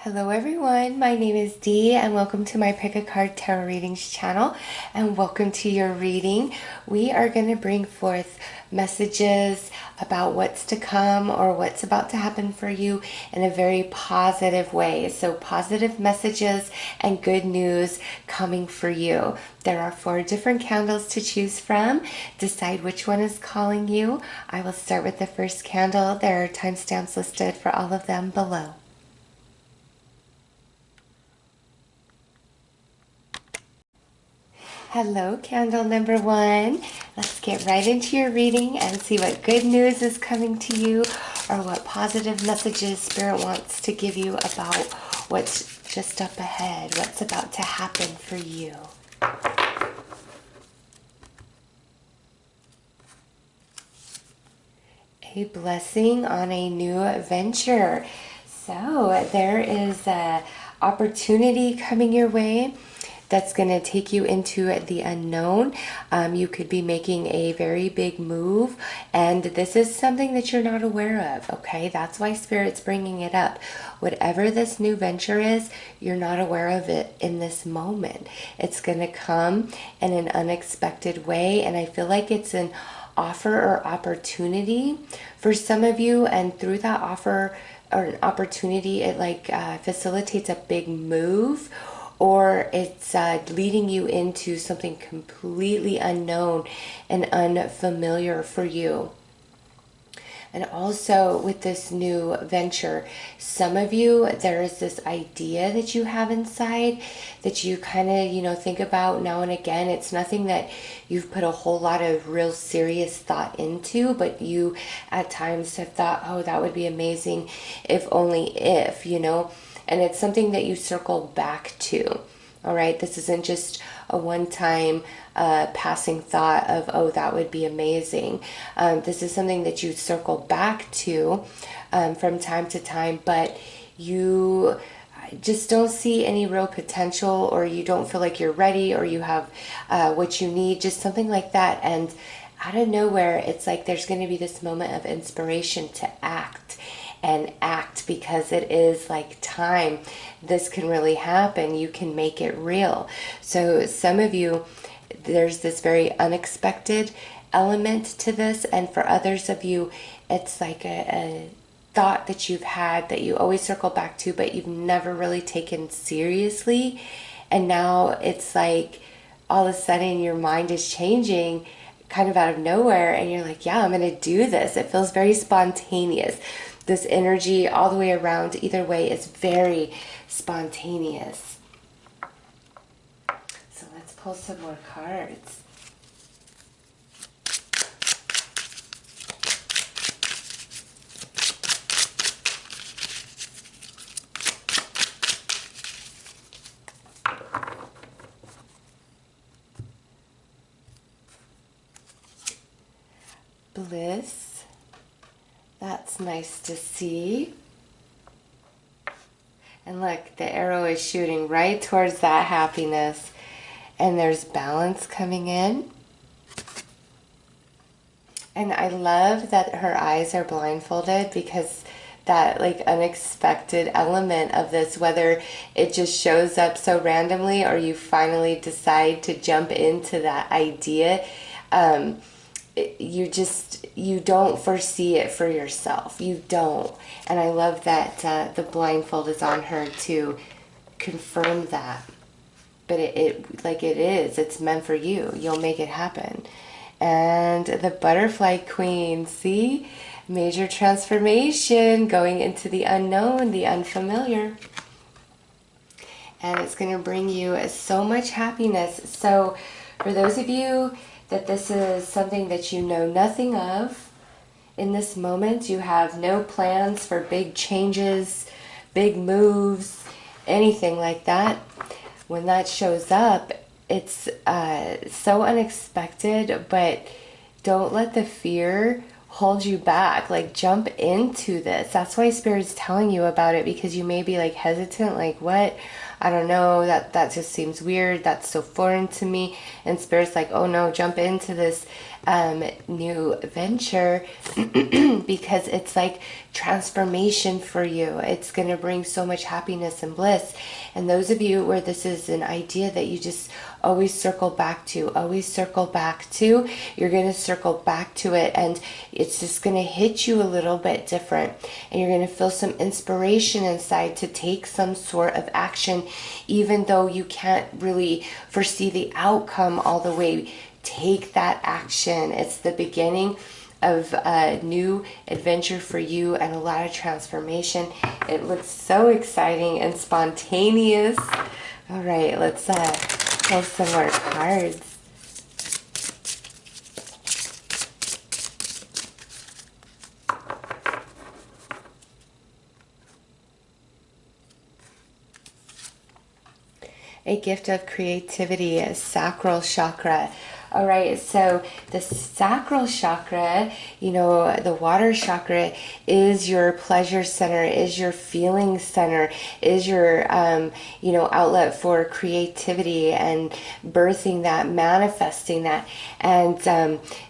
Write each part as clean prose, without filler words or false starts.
Hello everyone, my name is Dee and welcome to my Pick a Card Tarot Readings channel and welcome to your reading. We are going to bring forth messages about what's to come or what's about to happen for you in a very positive way. So positive messages and good news coming for you. There are 4 different candles to choose from. Decide which one is calling you. I will start with the first candle. There are timestamps listed for all of them below. Hello, candle number 1. Let's get right into your reading and see what good news is coming to you or what positive messages Spirit wants to give you about what's just up ahead, what's about to happen for you. A blessing on a new venture. So there is an opportunity coming your way that's going to take you into the unknown. You could be making a very big move, and this is something that you're not aware of, okay? That's why Spirit's bringing it up. Whatever this new venture is, you're not aware of it in this moment. It's going to come in an unexpected way, and I feel like it's an offer or opportunity for some of you, and through that offer or an opportunity, it facilitates a big move, or it's leading you into something completely unknown and unfamiliar for you. And also with this new venture, some of you, there is this idea that you have inside that you kind of, think about now and again. It's nothing that you've put a whole lot of real serious thought into, but you at times have thought, oh, that would be amazing if only if, and it's something that you circle back to. All right, this isn't just a one-time passing thought of, oh, that would be amazing. This is something that you circle back to from time to time, but you just don't see any real potential, or you don't feel like you're ready, or you have what you need, just something like that. And out of nowhere, it's like there's going to be this moment of inspiration to act because it is like time. This can really happen. You can make it real. So some of you, there's this very unexpected element to this, and for others of you, it's like a thought that you've had that you always circle back to, but you've never really taken seriously, and now it's like all of a sudden your mind is changing kind of out of nowhere, and you're like, yeah, I'm gonna do this. It feels very spontaneous. This energy all the way around, either way, is very spontaneous. So let's pull some more cards. Bliss. That's nice to see. And look, the arrow is shooting right towards that happiness. And there's balance coming in. And I love that her eyes are blindfolded, because that unexpected element of this, whether it just shows up so randomly or you finally decide to jump into that idea, you don't foresee it for yourself. You don't. And I love that the blindfold is on her to confirm that. But it's meant for you. You'll make it happen. And the butterfly queen, see? Major transformation, going into the unknown, the unfamiliar. And it's going to bring you so much happiness. So for those of you that this is something that you know nothing of, in this moment you have no plans for big changes, big moves, anything like that. When that shows up, it's so unexpected, but don't let the fear hold you back. Jump into this. That's why Spirit's telling you about it, because you may be hesitant, what? I don't know, that just seems weird. That's so foreign to me. And Spirit's like, oh no, jump into this new venture because it's like transformation for you. It's going to bring so much happiness and bliss. And those of you where this is an idea that you just always circle back to, you're going to circle back to it, and it's just going to hit you a little bit different, and you're going to feel some inspiration inside to take some sort of action, even though you can't really foresee the outcome all the way. Take that action. It's the beginning of a new adventure for you and a lot of transformation. It looks so exciting and spontaneous. All right, let's pull some more cards. A gift of creativity, a sacral chakra. All right, so the sacral chakra, you know, the water chakra is your pleasure center, is your feeling center, is your, you know, outlet for creativity and birthing that, manifesting that. And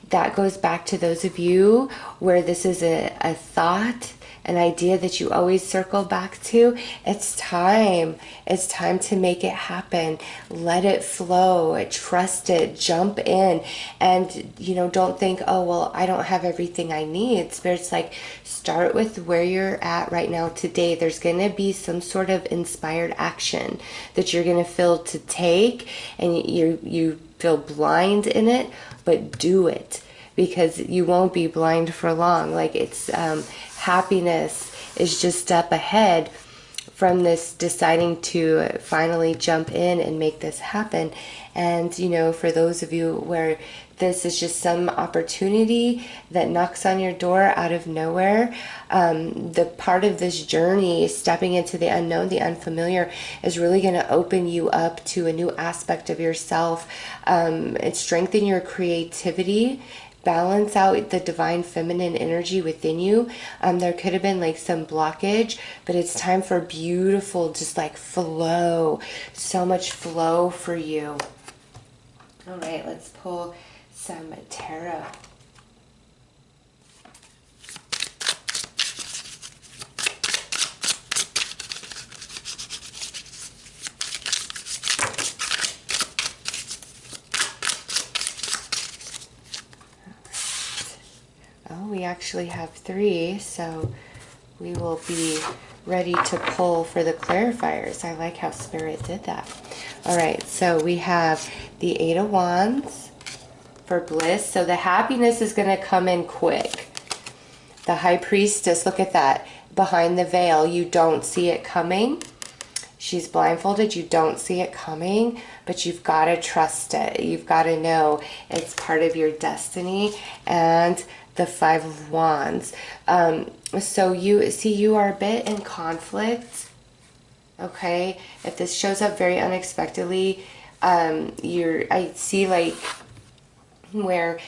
that goes back to those of you where this is a thought, an idea that you always circle back to. It's time. It's time to make it happen. Let it flow. Trust it. Jump in. And, you know, don't think, oh, well, I don't have everything I need. Spirit's like, start with where you're at right now today. There's going to be some sort of inspired action that you're going to feel to take, and you feel blind in it, but do it, because you won't be blind for long. Like, it's happiness is just up ahead from this deciding to finally jump in and make this happen. And, you know, for those of you where this is just some opportunity that knocks on your door out of nowhere, the part of this journey, stepping into the unknown, the unfamiliar, is really going to open you up to a new aspect of yourself. It strengthens your creativity, balance out the divine feminine energy within you. There could have been like some blockage, but it's time for beautiful, just like flow. So much flow for you. All right, let's pull some tarot. Oh, we actually have 3, so we will be ready to pull for the clarifiers. I like how Spirit did that. All right, so we have the 8 of Wands for bliss. So the happiness is going to come in quick. The High Priestess, look at that. Behind the veil, you don't see it coming. She's blindfolded, you don't see it coming, but you've got to trust it. You've got to know it's part of your destiny. And the 5 of Wands. So you see, you are a bit in conflict. Okay, if this shows up very unexpectedly, I see like where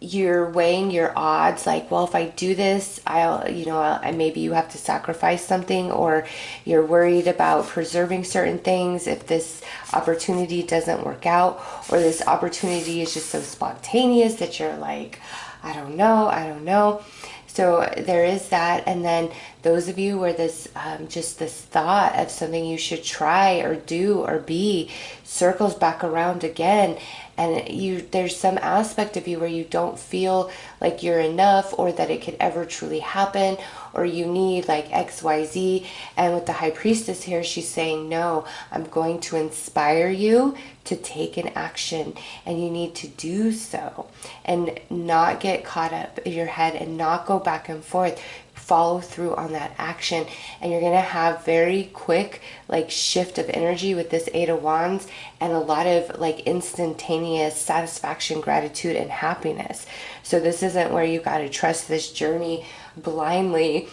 you're weighing your odds, like, well, if I do this, maybe you have to sacrifice something, or you're worried about preserving certain things if this opportunity doesn't work out, or this opportunity is just so spontaneous that you're like, I don't know. So there is that. And then those of you where this, just this thought of something you should try or do or be circles back around again. And there's some aspect of you where you don't feel like you're enough, or that it could ever truly happen, or you need like XYZ. And with the High Priestess here, she's saying, no, I'm going to inspire you to take an action, and you need to do so and not get caught up in your head and not go back and forth. Follow through on that action, and you're going to have very quick like shift of energy with this 8 of Wands, and a lot of like instantaneous satisfaction, gratitude, and happiness. So this isn't where you got to trust this journey blindly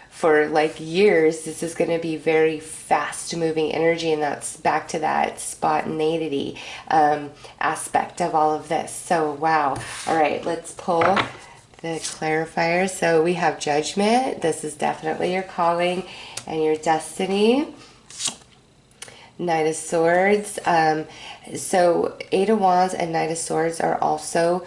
for like years. This is going to be very fast moving energy, and that's back to that spontaneity aspect of all of this. So wow. All right, let's pull the clarifiers. So we have Judgment. This is definitely your calling and your destiny. Knight of Swords. So Eight of Wands and Knight of Swords are also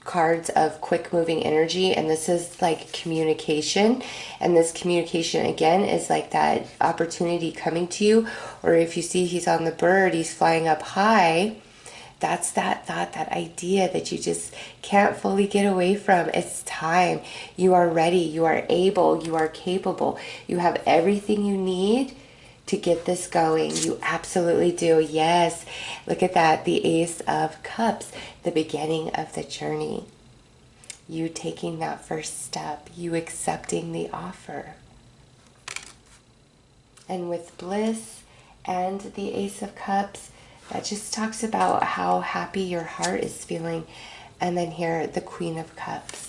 cards of quick moving energy, and this is like communication, and this communication again is like that opportunity coming to you, or if you see he's on the bird, he's flying up high, that's that thought, that idea that you just can't fully get away from. It's time. You are ready, you are able, you are capable, you have everything you need to get this going. You absolutely do. Yes. Look at that. The Ace of Cups, the beginning of the journey. You taking that first step, you accepting the offer. And with bliss and the Ace of Cups, that just talks about how happy your heart is feeling. And then here, the Queen of Cups.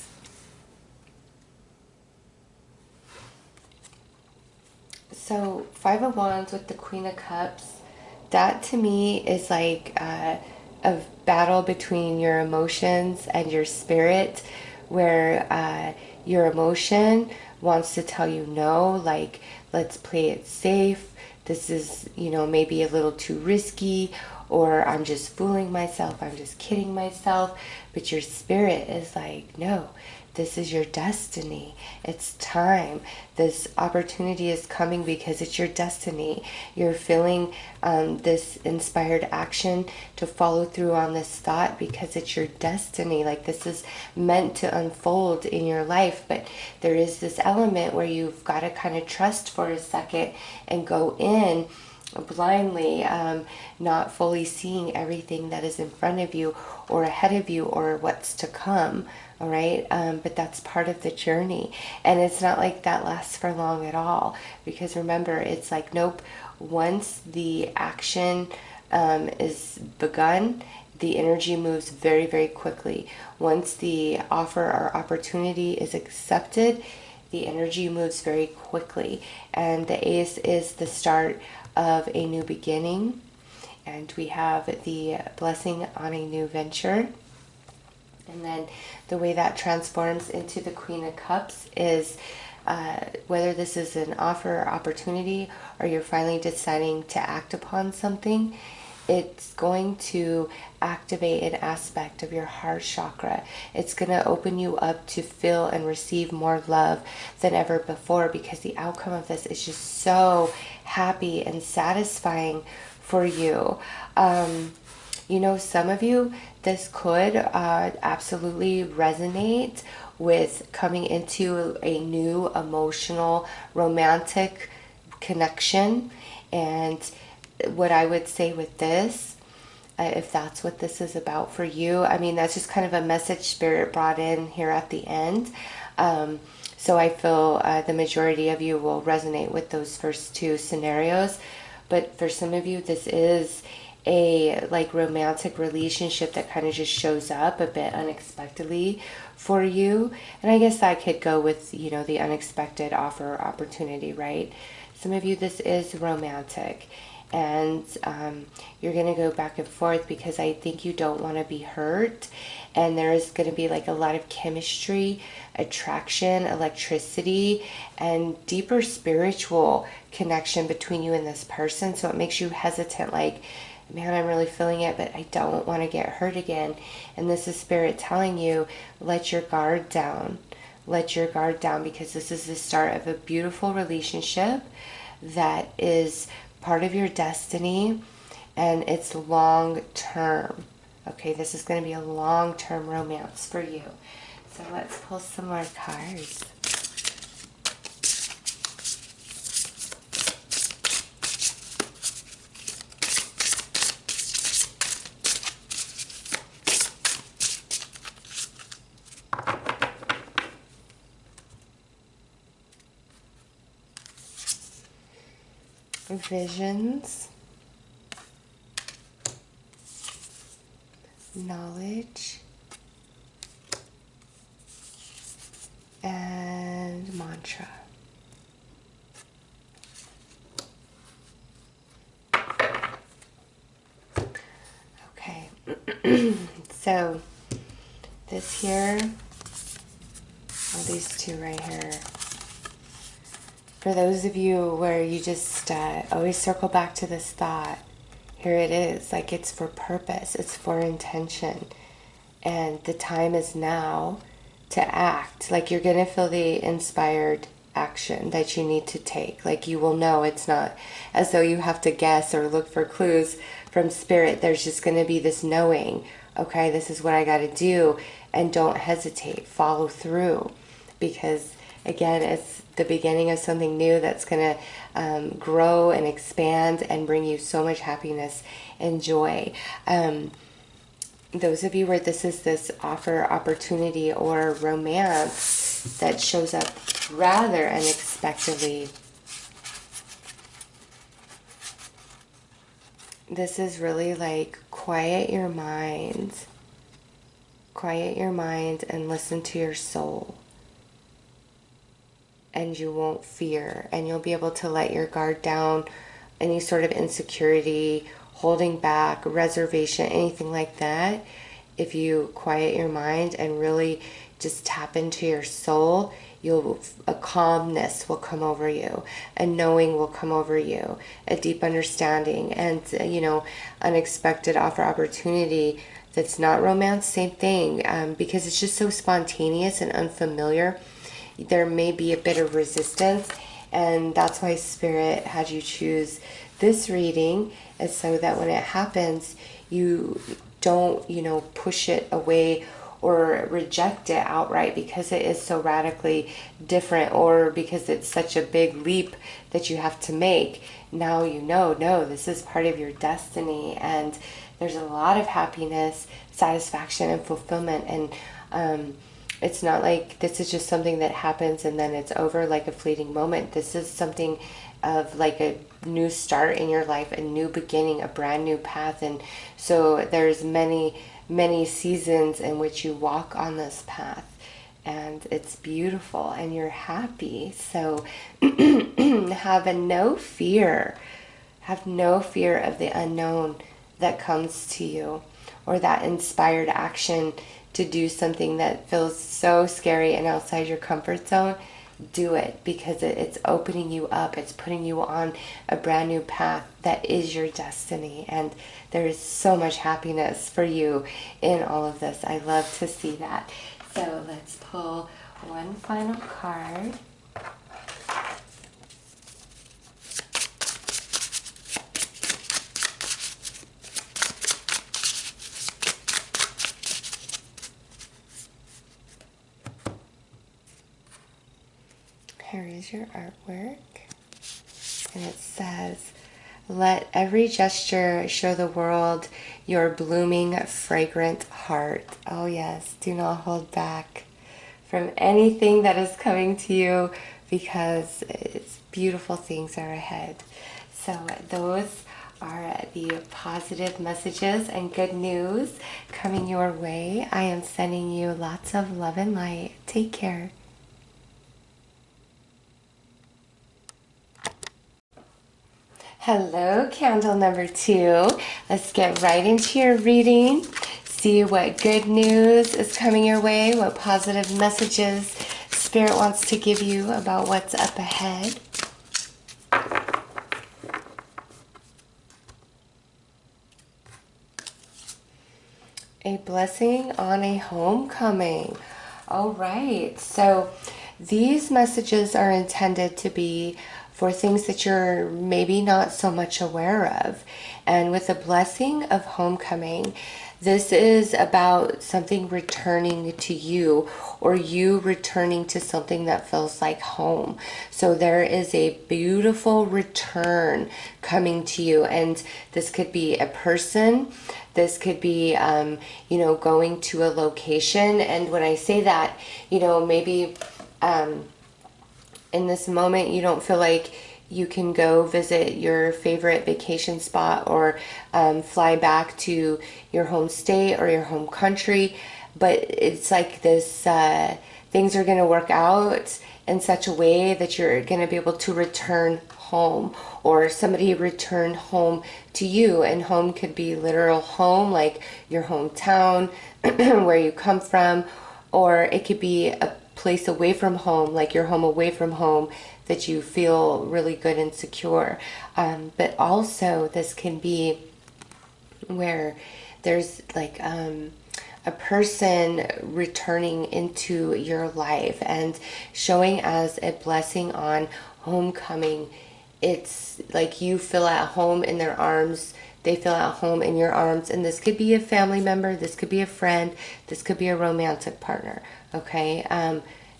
So Five of Wands with the Queen of Cups, that to me is like a battle between your emotions and your spirit, where your emotion wants to tell you no, like, let's play it safe. This is, you know, maybe a little too risky, or I'm just fooling myself, I'm just kidding myself. But your spirit is like, no, this is your destiny. It's time. This opportunity is coming because it's your destiny. You're feeling this inspired action to follow through on this thought because it's your destiny. Like, this is meant to unfold in your life. But there is this element where you've got to kind of trust for a second and go in blindly, not fully seeing everything that is in front of you or ahead of you or what's to come. All right. But that's part of the journey. And it's not like that lasts for long at all, because remember, it's like, nope, once the action is begun, the energy moves very, very quickly. Once the offer or opportunity is accepted, the energy moves very quickly. And the Ace is the start of a new beginning. And we have the blessing on a new venture. And then the way that transforms into the Queen of Cups is whether this is an offer or opportunity, or you're finally deciding to act upon something, it's going to activate an aspect of your heart chakra. It's going to open you up to feel and receive more love than ever before, because the outcome of this is just so happy and satisfying for you. You know, some of you, this could absolutely resonate with coming into a new emotional, romantic connection. And what I would say with this, if that's what this is about for you, I mean, that's just kind of a message Spirit brought in here at the end. So I feel the majority of you will resonate with those first two scenarios. But for some of you, this is a like romantic relationship that kind of just shows up a bit unexpectedly for you. And I guess that could go with, you know, the unexpected offer or opportunity, right? Some of you, this is romantic. And you're going to go back and forth because I think you don't want to be hurt. And there's going to be like a lot of chemistry, attraction, electricity, and deeper spiritual connection between you and this person. So it makes you hesitant, like, man, I'm really feeling it, but I don't want to get hurt again. And this is Spirit telling you, let your guard down. Let your guard down, because this is the start of a beautiful relationship that is part of your destiny, and it's long term. Okay, this is going to be a long-term romance for you. So let's pull some more cards. Visions, knowledge, and mantra. Okay, so this here, well, these two right here, For those of you where you just always circle back to this thought, here it is. Like, it's for purpose, it's for intention. And the time is now to act. Like, you're going to feel the inspired action that you need to take. Like, you will know. It's not as though you have to guess or look for clues from spirit. There's just going to be this knowing, okay, this is what I got to do. And don't hesitate. Follow through. Because, again, it's the beginning of something new that's going to grow and expand and bring you so much happiness and joy. Those of you where this is this offer, opportunity, or romance that shows up rather unexpectedly, this is really like quiet your mind and listen to your soul, and you won't fear, and you'll be able to let your guard down, any sort of insecurity, holding back, reservation, anything like that. If you quiet your mind and really just tap into your soul, a calmness will come over you, a knowing will come over you, a deep understanding, and unexpected offer, opportunity that's not romance, same thing, because it's just so spontaneous and unfamiliar. There may be a bit of resistance, and that's why Spirit had you choose this reading, is so that when it happens, you don't, push it away or reject it outright because it is so radically different, or because it's such a big leap that you have to make. Now no, this is part of your destiny, and there's a lot of happiness, satisfaction, and fulfillment, and it's not like this is just something that happens and then it's over, like a fleeting moment. This is something of like a new start in your life, a new beginning, a brand new path. And so there's many seasons in which you walk on this path, and it's beautiful and you're happy. So have no fear of the unknown that comes to you, or that inspired action to do something that feels so scary and outside your comfort zone. Do it, because it's opening you up. It's putting you on a brand new path that is your destiny. And there is so much happiness for you in all of this. I love to see that. So let's pull one final card. Here is your artwork, and it says, "Let every gesture show the world your blooming, fragrant heart." Oh yes, do not hold back from anything that is coming to you, because it's beautiful things are ahead. So those are the positive messages and good news coming your way. I am sending you lots of love and light. Take care. Hello, candle number 2. Let's get right into your reading. See what good news is coming your way, what positive messages Spirit wants to give you about what's up ahead. A blessing on a homecoming. All right, so these messages are intended to be for things that you're maybe not so much aware of. And with the blessing of homecoming, this is about something returning to you, or you returning to something that feels like home. So there is a beautiful return coming to you, and this could be a person, this could be going to a location. And when I say that, maybe in this moment you don't feel like you can go visit your favorite vacation spot, or fly back to your home state or your home country, but it's like this, things are going to work out in such a way that you're going to be able to return home, or somebody return home to you. And home could be literal home, like your hometown where you come from, or it could be a place away from home, like your home away from home, that you feel really good and secure. But also this can be where there's like a person returning into your life and showing as a blessing on homecoming. It's like you feel at home in their arms, they feel at home in your arms, and this could be a family member, this could be a friend, this could be a romantic partner. Okay,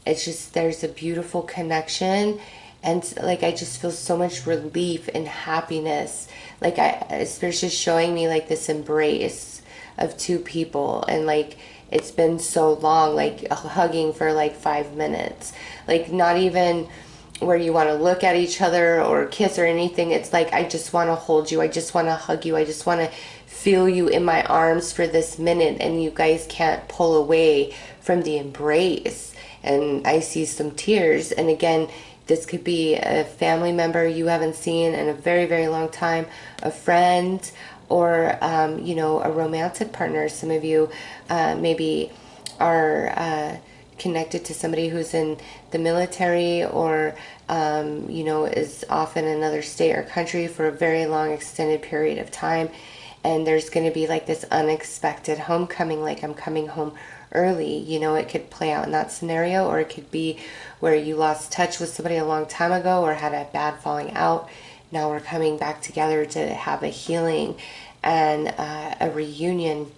it's just, there's a beautiful connection, and like I just feel so much relief and happiness. Like it's just showing me like this embrace of two people, and like it's been so long, like hugging for like 5 minutes, like not even where you want to look at each other or kiss or anything. It's like I just want to hold you, I just want to hug you, I just want to feel you in my arms for this minute, and you guys can't pull away from the embrace. And I see some tears, and again, this could be a family member you haven't seen in a very, very long time, a friend, or you know, a romantic partner. Some of you maybe are connected to somebody who's in the military, or you know, is off in another state or country for a very long extended period of time, and there's going to be like this unexpected homecoming, like I'm coming home early. You know, it could play out in that scenario, or it could be where you lost touch with somebody a long time ago or had a bad falling out. Now we're coming back together to have a healing and a reunion.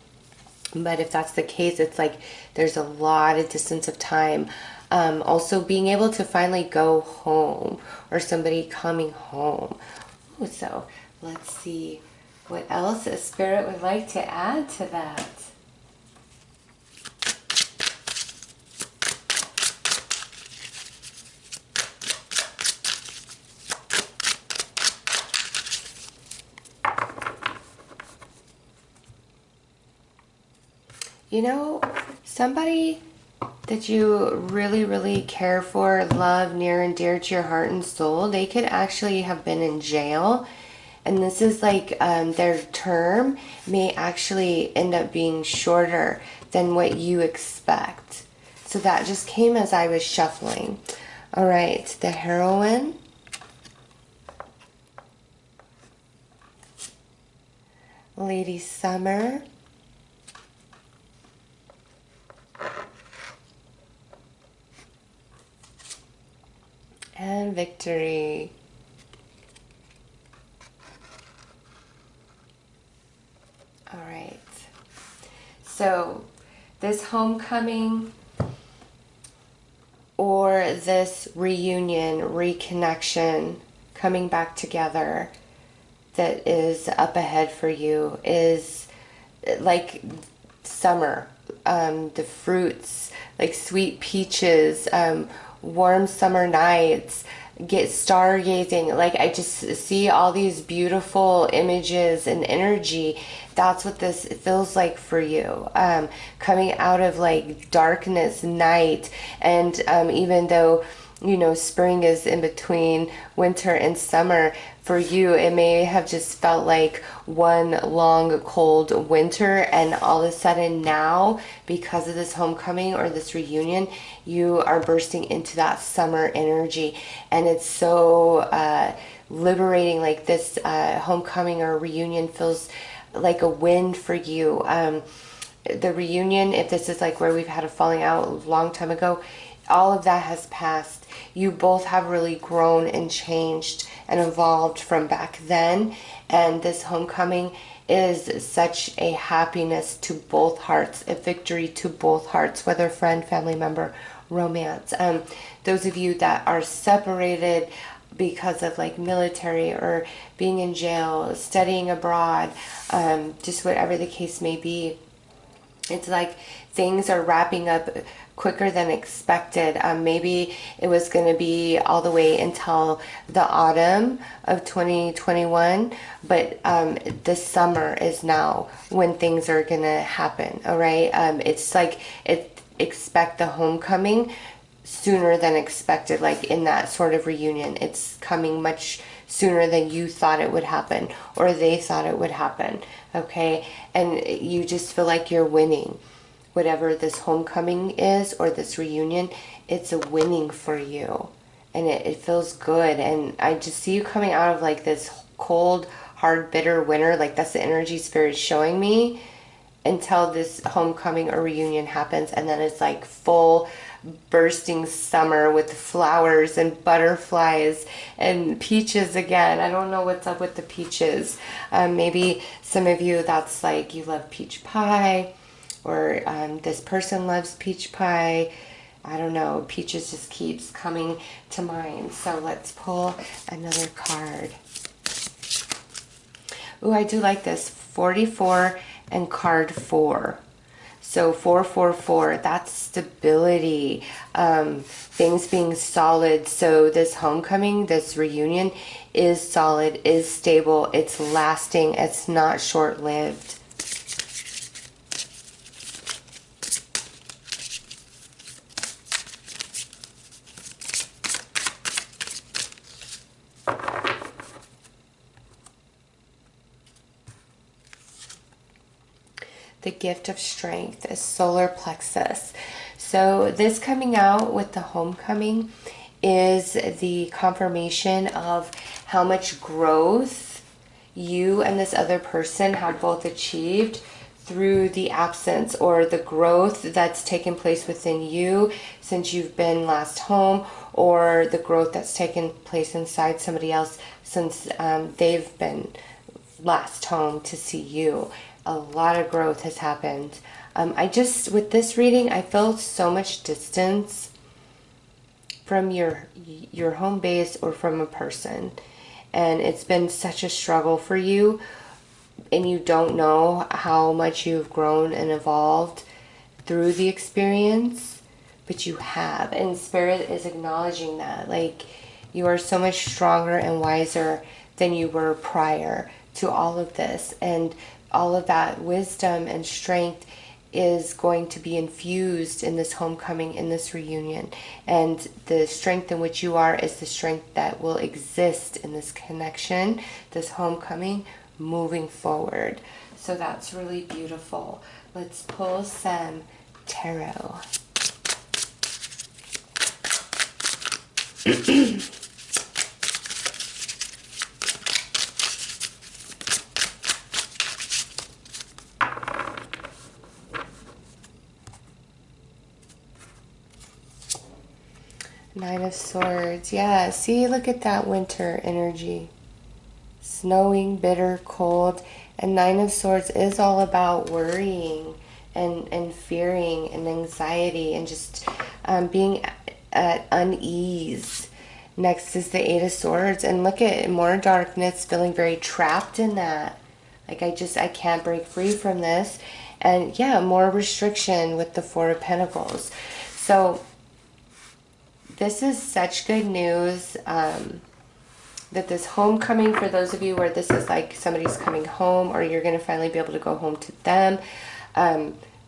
But if that's the case, it's like there's a lot of distance of time. Also being able to finally go home, or somebody coming home. Ooh, so let's see what else a spirit would like to add to that. You know, somebody that you really, really care for, love, near and dear to your heart and soul, they could actually have been in jail. And this is like their term may actually end up being shorter than what you expect. So that just came as I was shuffling. All right, the heroine. Lady Summer. And Victory. All right. So this homecoming or this reunion, reconnection, coming back together that is up ahead for you is like summer. The fruits, like sweet peaches, warm summer nights, get stargazing. Like I just see all these beautiful images and energy. That's what this feels like for you. Coming out of like darkness, night, and even though, you know, spring is in between winter and summer, for you it may have just felt like one long cold winter, and all of a sudden now, because of this homecoming or this reunion, you are bursting into that summer energy. And it's so liberating. Like this homecoming or reunion feels like a win for you. The reunion, if this is like where we've had a falling out a long time ago, all of that has passed. You both have really grown and changed and evolved from back then. And this homecoming is such a happiness to both hearts, a victory to both hearts, whether friend, family member, romance. Those of you that are separated because of like military or being in jail, studying abroad, just whatever the case may be, it's like things are wrapping up quicker than expected. Maybe it was going to be all the way until the autumn of 2021, but this summer is now when things are going to happen. All right. It's like expect the homecoming sooner than expected, like in that sort of reunion. It's coming much sooner than you thought it would happen, or they thought it would happen. Okay. And you just feel like you're winning. whatever this homecoming is or this reunion, it's a winning for you. And it feels good. And I just see you coming out of like this cold, hard, bitter winter. Like that's the energy spirit showing me, until this homecoming or reunion happens. And then it's like full bursting summer with flowers and butterflies and peaches again. I don't know what's up with the peaches. Maybe some of you, that's like you love peach pie, or this person loves peach pie. I don't know, peaches just keeps coming to mind. So let's pull another card. Ooh, I do like this. 44 and card 4. So 444, that's stability. Things being solid. So this homecoming, this reunion is solid, is stable, it's lasting, it's not short-lived. The gift of strength is solar plexus. So this coming out with the homecoming is the confirmation of how much growth you and this other person have both achieved through the absence, or the growth that's taken place within you since you've been last home, or the growth that's taken place inside somebody else since they've been last home to see you. A lot of growth has happened. With this reading, I feel so much distance from your home base or from a person. And it's been such a struggle for you, and you don't know how much you've grown and evolved through the experience, but you have. And Spirit is acknowledging that. Like, you are so much stronger and wiser than you were prior to all of this. And all of that wisdom and strength is going to be infused in this homecoming, in this reunion. And the strength in which you are is the strength that will exist in this connection, this homecoming, moving forward. So that's really beautiful. Let's pull some tarot. Nine of Swords. Yeah, see, look at that winter energy. Snowing, bitter, cold. And Nine of Swords is all about worrying and fearing and anxiety and just being at unease. Next is the Eight of Swords. And look at more darkness, feeling very trapped in that. Like, I can't break free from this. And yeah, more restriction with the Four of Pentacles. So this is such good news, that this homecoming, for those of you where this is like somebody's coming home, or you're going to finally be able to go home to them.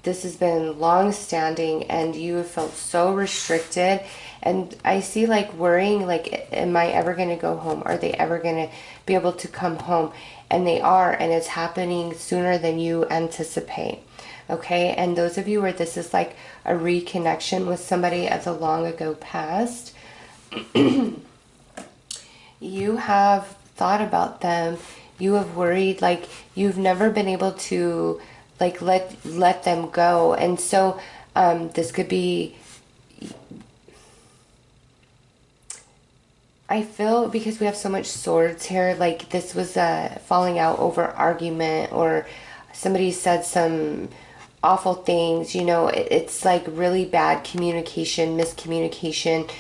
This has been long standing, and you have felt so restricted. And I see like worrying, like, am I ever going to go home? Are they ever going to be able to come home? And they are, and it's happening sooner than you anticipate. Okay, and those of you where this is like a reconnection with somebody of the long ago past, you have thought about them, you have worried, like you've never been able to like let them go. And so this could be, I feel, because we have so much swords here, like this was a falling out over argument, or somebody said some awful things, you know. It's like really bad communication, miscommunication,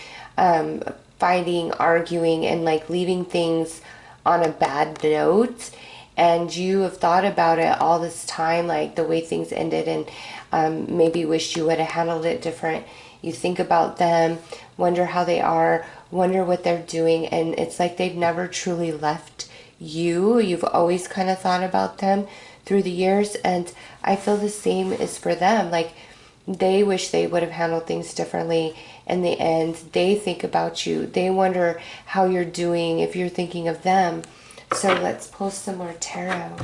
fighting, arguing, and like leaving things on a bad note. And you have thought about it all this time, like the way things ended, and maybe wished you would have handled it different. You think about them, wonder how they are, wonder what they're doing, and it's like they've never truly left you. You've always kind of thought about them through the years, and I feel the same is for them. Like, they wish they would have handled things differently in the end. They think about you. They wonder how you're doing, if you're thinking of them. So let's pull some more tarot.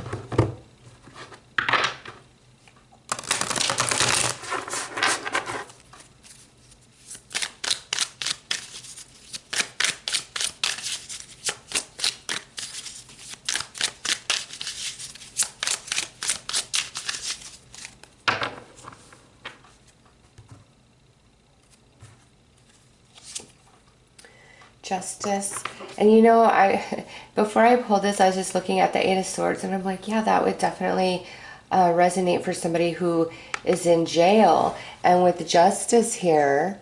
Justice. And you know, I before I pulled this, I was just looking at the Eight of Swords, and I'm like, yeah, that would definitely resonate for somebody who is in jail. And with Justice here,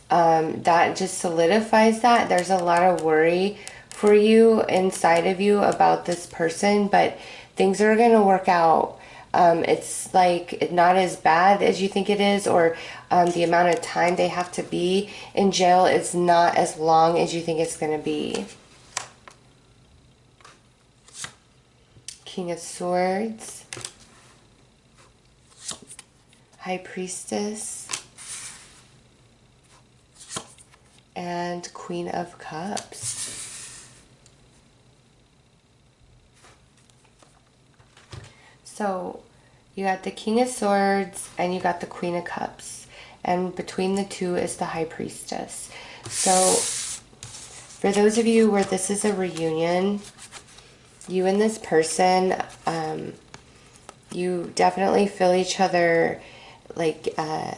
that just solidifies that. There's a lot of worry for you inside of you about this person, but things are going to work out. It's like not as bad as you think it is, or the amount of time they have to be in jail is not as long as you think it's going to be. King of Swords, High Priestess, and Queen of Cups. So you got the King of Swords and you got the Queen of Cups. And between the two is the High Priestess. So for those of you where this is a reunion, you and this person, you definitely feel each other like in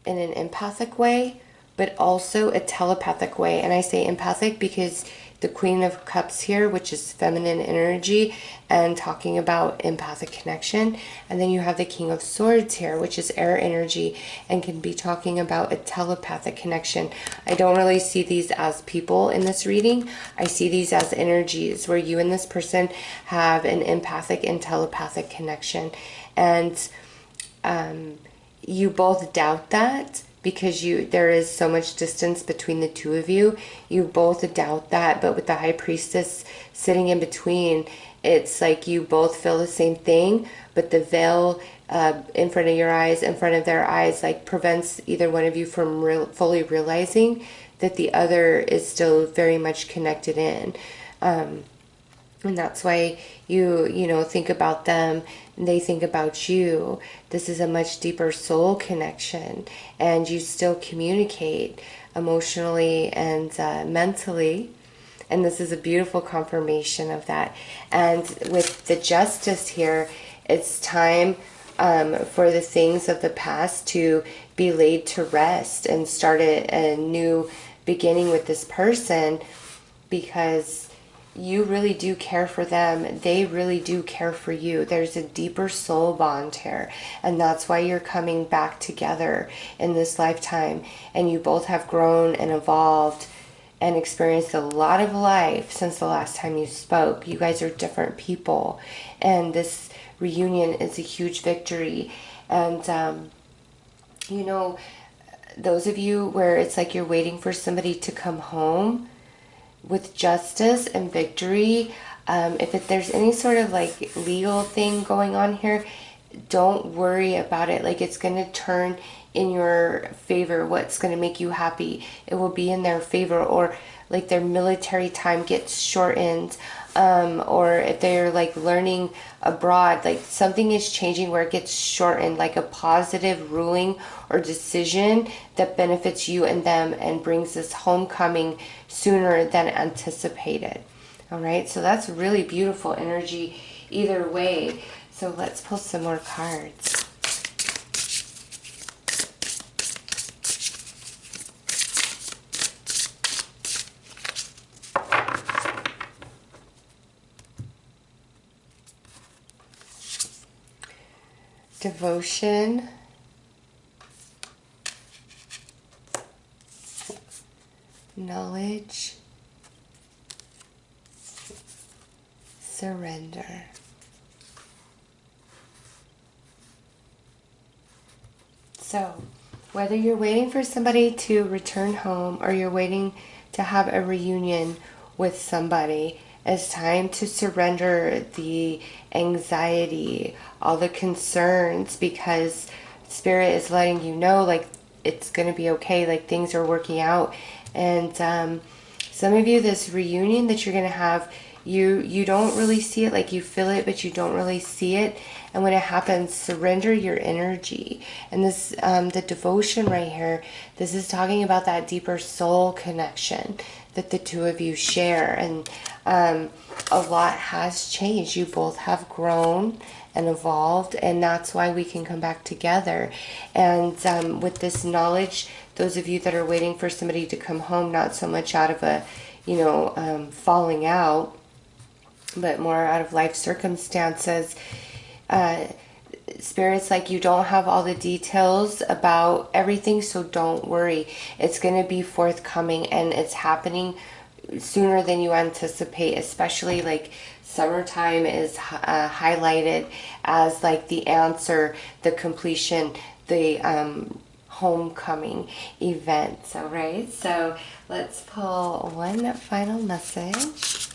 an empathic way, but also a telepathic way. And I say empathic because the Queen of Cups here, which is feminine energy and talking about empathic connection. And then you have the King of Swords here, which is air energy and can be talking about a telepathic connection. I don't really see these as people in this reading. I see these as energies where you and this person have an empathic and telepathic connection. And you both doubt that because there is so much distance between the two of you. You both doubt that, but with the High Priestess sitting in between, it's like you both feel the same thing, but the veil in front of your eyes, in front of their eyes, like prevents either one of you from fully realizing that the other is still very much connected in. And that's why you think about them and they think about you. This is a much deeper soul connection, and you still communicate emotionally and mentally. And this is a beautiful confirmation of that. And with the Justice here, it's time for the things of the past to be laid to rest and start a new beginning with this person, because you really do care for them. They really do care for you. There's a deeper soul bond here. And that's why you're coming back together in this lifetime. And you both have grown and evolved and experienced a lot of life since the last time you spoke. You guys are different people. And this reunion is a huge victory. And, those of you where it's like you're waiting for somebody to come home, with Justice and Victory, if there's any sort of like legal thing going on here, don't worry about it. Like, it's going to turn in your favor. What's going to make you happy, it will be in their favor. Or like their military time gets shortened, or if they're like learning abroad, like something is changing where it gets shortened, like a positive ruling or decision that benefits you and them and brings this homecoming sooner than anticipated. All right, so that's really beautiful energy either way. So let's pull some more cards. Devotion, knowledge, surrender. So, whether you're waiting for somebody to return home or you're waiting to have a reunion with somebody, it's time to surrender the anxiety, all the concerns, because Spirit is letting you know, like, it's going to be okay, like things are working out. And some of you, this reunion that you're going to have, you don't really see it, like you feel it, but you don't really see it. And when it happens, surrender your energy. And this, the devotion right here, this is talking about that deeper soul connection that the two of you share. And a lot has changed. You both have grown and evolved, and that's why we can come back together. And with this knowledge those of you that are waiting for somebody to come home, not so much out of a, falling out, but more out of life circumstances. Spirit's like, you don't have all the details about everything, so don't worry. It's going to be forthcoming, and it's happening sooner than you anticipate. Especially like summertime is highlighted as like the answer, the completion, the homecoming events. All right, so let's pull one final message.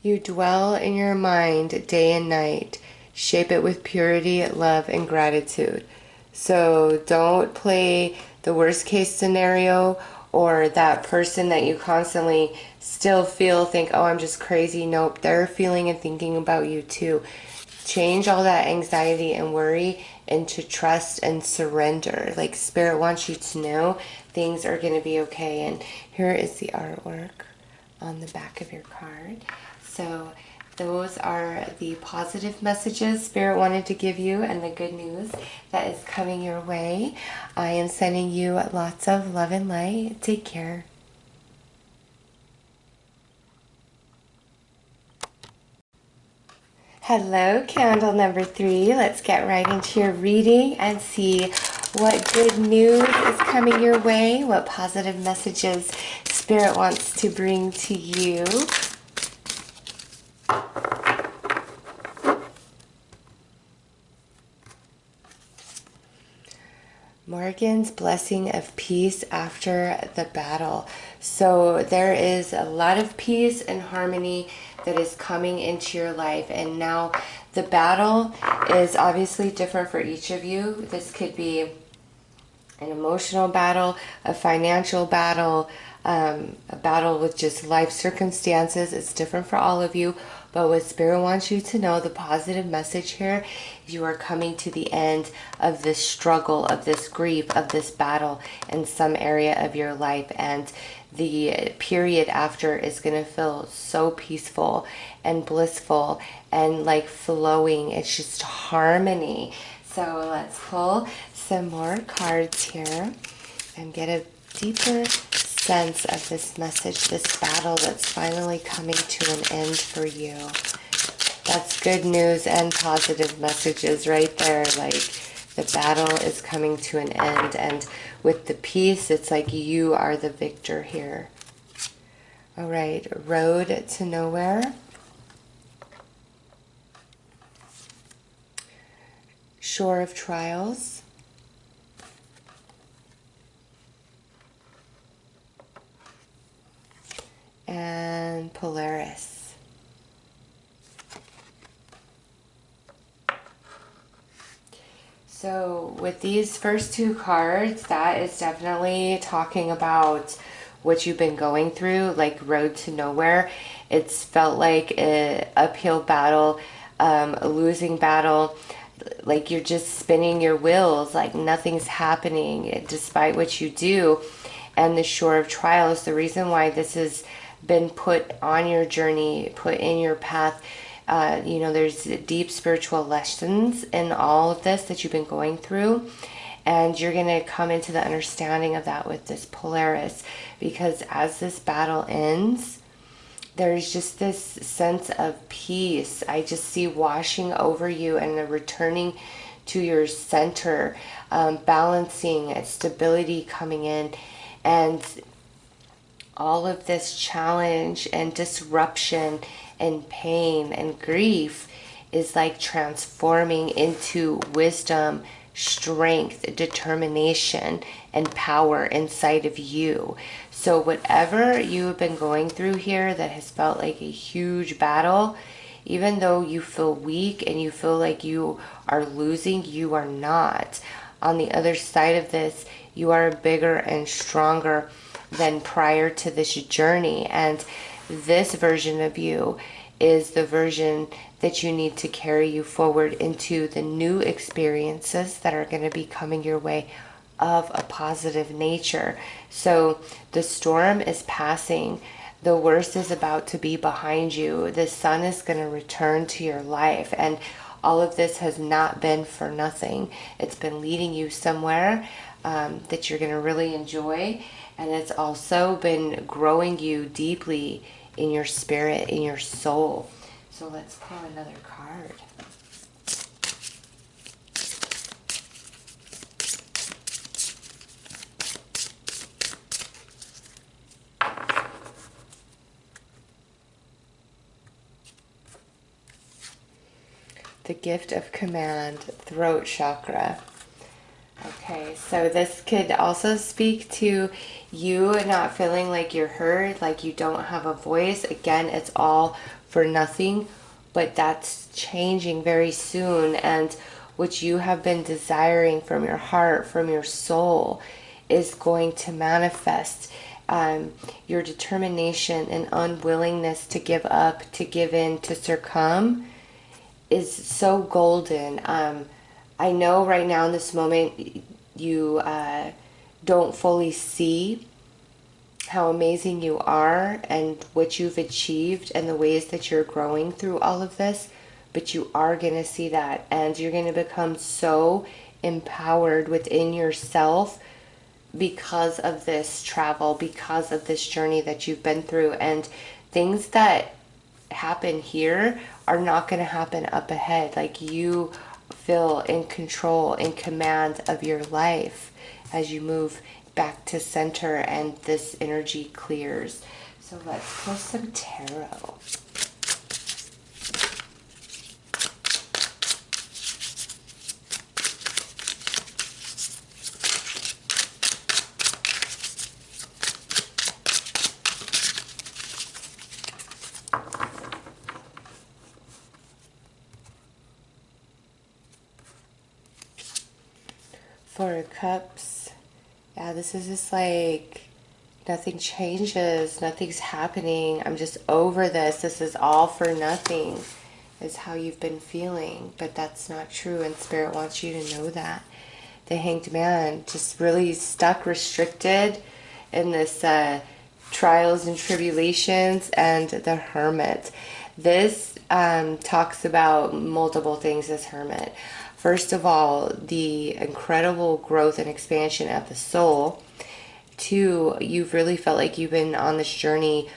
You dwell in your mind day and night. Shape it with purity, love, and gratitude. So don't play the worst case scenario or that person that you constantly still think, oh, I'm just crazy. Nope, they're feeling and thinking about you too. Change all that anxiety and worry into trust and surrender. Like Spirit wants you to know things are going to be okay. And here is the artwork on the back of your card. So those are the positive messages Spirit wanted to give you and the good news that is coming your way. I am sending you lots of love and light. Take care. Hello, candle number 3. Let's get right into your reading and see what good news is coming your way, what positive messages Spirit wants to bring to you. Morgan's blessing of peace after the battle. So there is a lot of peace and harmony that is coming into your life. And now the battle is obviously different for each of you. This could be an emotional battle, a financial battle, a battle with just life circumstances. It's different for all of you. But what Spirit wants you to know, the positive message here, you are coming to the end of this struggle, of this grief, of this battle in some area of your life. And the period after is going to feel so peaceful and blissful and like flowing. It's just harmony. So let's pull some more cards here and get a deeper sense of this message, this battle that's finally coming to an end for you. That's good news and positive messages right there. Like the battle is coming to an end, and with the peace, it's like you are the victor here. All right, road to nowhere. Shore of trials. And Polaris. So with these first two cards, that is definitely talking about what you've been going through, like road to nowhere. It's felt like an uphill battle, a losing battle, like you're just spinning your wheels, like nothing's happening despite what you do. And the shore of trials, the reason why this has been put on your journey, put in your path, there's deep spiritual lessons in all of this that you've been going through, and you're going to come into the understanding of that with this Polaris, because as this battle ends, there's just this sense of peace. I just see washing over you and the returning to your center, balancing, stability coming in, and all of this challenge and disruption and pain and grief is like transforming into wisdom, strength, determination, and power inside of you. So whatever you have been going through here that has felt like a huge battle, even though you feel weak and you feel like you are losing, you are not. On the other side of this, you are bigger and stronger than prior to this journey. And this version of you is the version that you need to carry you forward into the new experiences that are going to be coming your way of a positive nature. So the storm is passing. The worst is about to be behind you. The sun is going to return to your life. And all of this has not been for nothing. It's been leading you somewhere that you're going to really enjoy. And it's also been growing you deeply in your spirit, in your soul. So let's pull another card. The gift of command, throat chakra. Okay, so this could also speak to you not feeling like you're heard, like you don't have a voice. Again, it's all for nothing, but that's changing very soon. And what you have been desiring from your heart, from your soul, is going to manifest. Your determination and unwillingness to give up, to give in, to succumb is so golden. I know right now in this moment you don't fully see how amazing you are and what you've achieved and the ways that you're growing through all of this, but you are going to see that, and you're going to become so empowered within yourself because of this travel, because of this journey that you've been through. And things that happen here are not going to happen up ahead. Like, you feel in control, in command of your life as you move back to center and this energy clears. So let's pull some tarot. Four of Cups. Yeah, this is just like nothing changes, nothing's happening. I'm just over this. This is all for nothing, is how you've been feeling. But that's not true, and Spirit wants you to know that. The Hanged Man, just really stuck, restricted in this trials and tribulations. And the Hermit. This talks about multiple things, this Hermit. First of all, the incredible growth and expansion of the soul. Two, you've really felt like you've been on this journey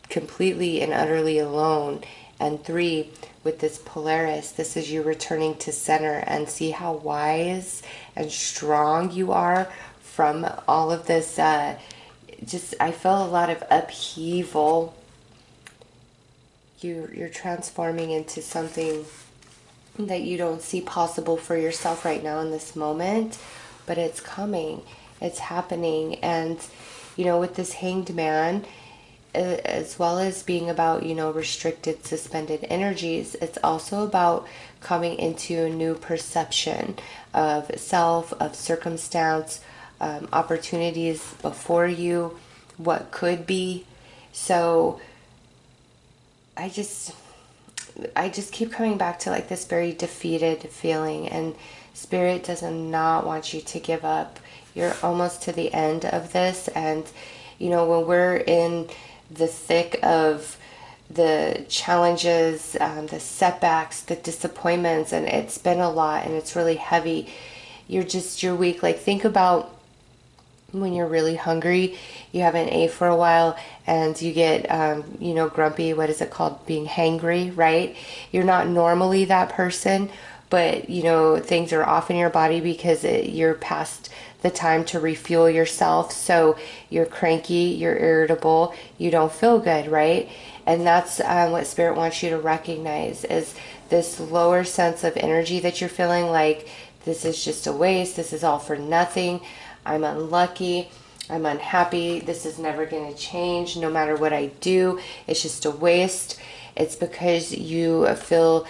completely and utterly alone. And three, with this Polaris, this is you returning to center, and see how wise and strong you are from all of this. I felt a lot of upheaval. You're transforming into something that you don't see possible for yourself right now in this moment, but it's coming, it's happening. And with this Hanged Man, as well as being about restricted, suspended energies, it's also about coming into a new perception of self, of circumstance, opportunities before you, what could be. So I just keep coming back to like this very defeated feeling, and Spirit does not want you to give up. You're almost to the end of this, and when we're in the thick of the challenges, the setbacks, the disappointments, and it's been a lot and it's really heavy, you're weak. Like, think about when you're really hungry, you haven't ate for a while, and you get, grumpy. What is it called? Being hangry, right? You're not normally that person, but, things are off in your body because you're past the time to refuel yourself. So you're cranky, you're irritable, you don't feel good, right? And that's what Spirit wants you to recognize, is this lower sense of energy that you're feeling like this is just a waste, this is all for nothing, I'm unlucky, I'm unhappy, this is never going to change, no matter what I do, it's just a waste. It's because you feel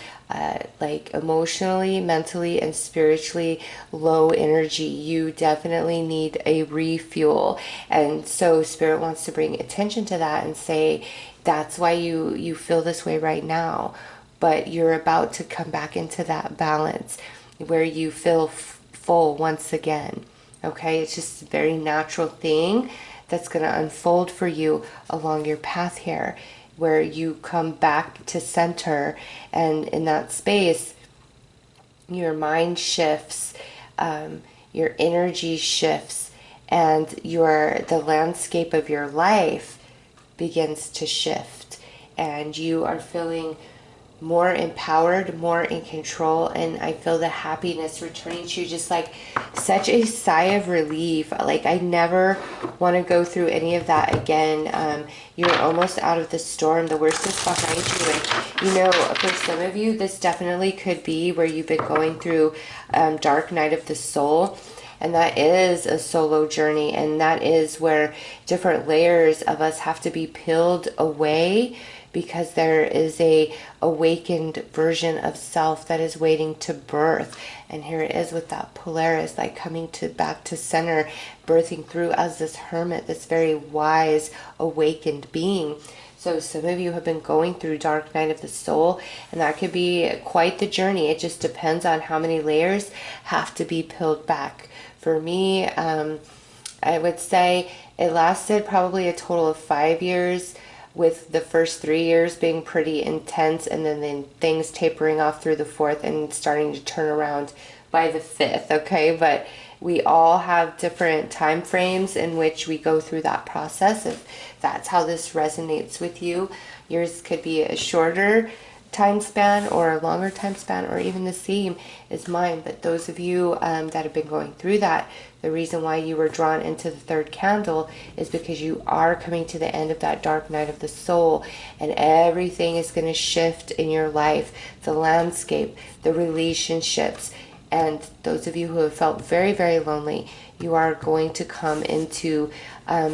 like emotionally, mentally, and spiritually low energy. You definitely need a refuel. And so Spirit wants to bring attention to that and say, that's why you feel this way right now. But you're about to come back into that balance where you feel full once again. Okay, it's just a very natural thing that's going to unfold for you along your path here, where you come back to center, and in that space, your mind shifts, your energy shifts, and the landscape of your life begins to shift, and you are feeling more empowered, more in control, and I feel the happiness returning to you, just like such a sigh of relief. Like, I never want to go through any of that again. You're almost out of the storm. The worst is behind you. And, you know, for some of you, this definitely could be where you've been going through dark night of the soul. And that is a solo journey. And that is where different layers of us have to be peeled away, because there is a awakened version of self that is waiting to birth. And here it is with that Polaris, like coming back to center, birthing through as this hermit, this very wise, awakened being. So some of you have been going through dark night of the soul, and that could be quite the journey. It just depends on how many layers have to be peeled back. For me, I would say it lasted probably a total of 5 years, with the first 3 years being pretty intense, and then things tapering off through the fourth and starting to turn around by the fifth, okay? But we all have different time frames in which we go through that process. If that's how this resonates with you, yours could be a shorter time span or a longer time span, or even the same as mine. But those of you that have been going through that, the reason why you were drawn into the third candle is because you are coming to the end of that dark night of the soul, and everything is going to shift in your life, the landscape, the relationships. And those of you who have felt very, very lonely, you are going to come into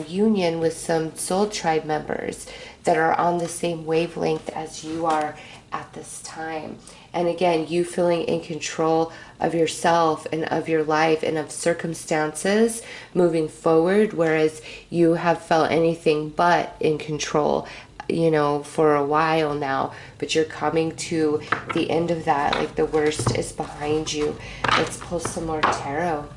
union with some soul tribe members that are on the same wavelength as you are at this time. And again, you feeling in control of yourself and of your life and of circumstances moving forward, whereas you have felt anything but in control, you know, for a while now. But you're coming to the end of that, like the worst is behind you. Let's pull some more tarot.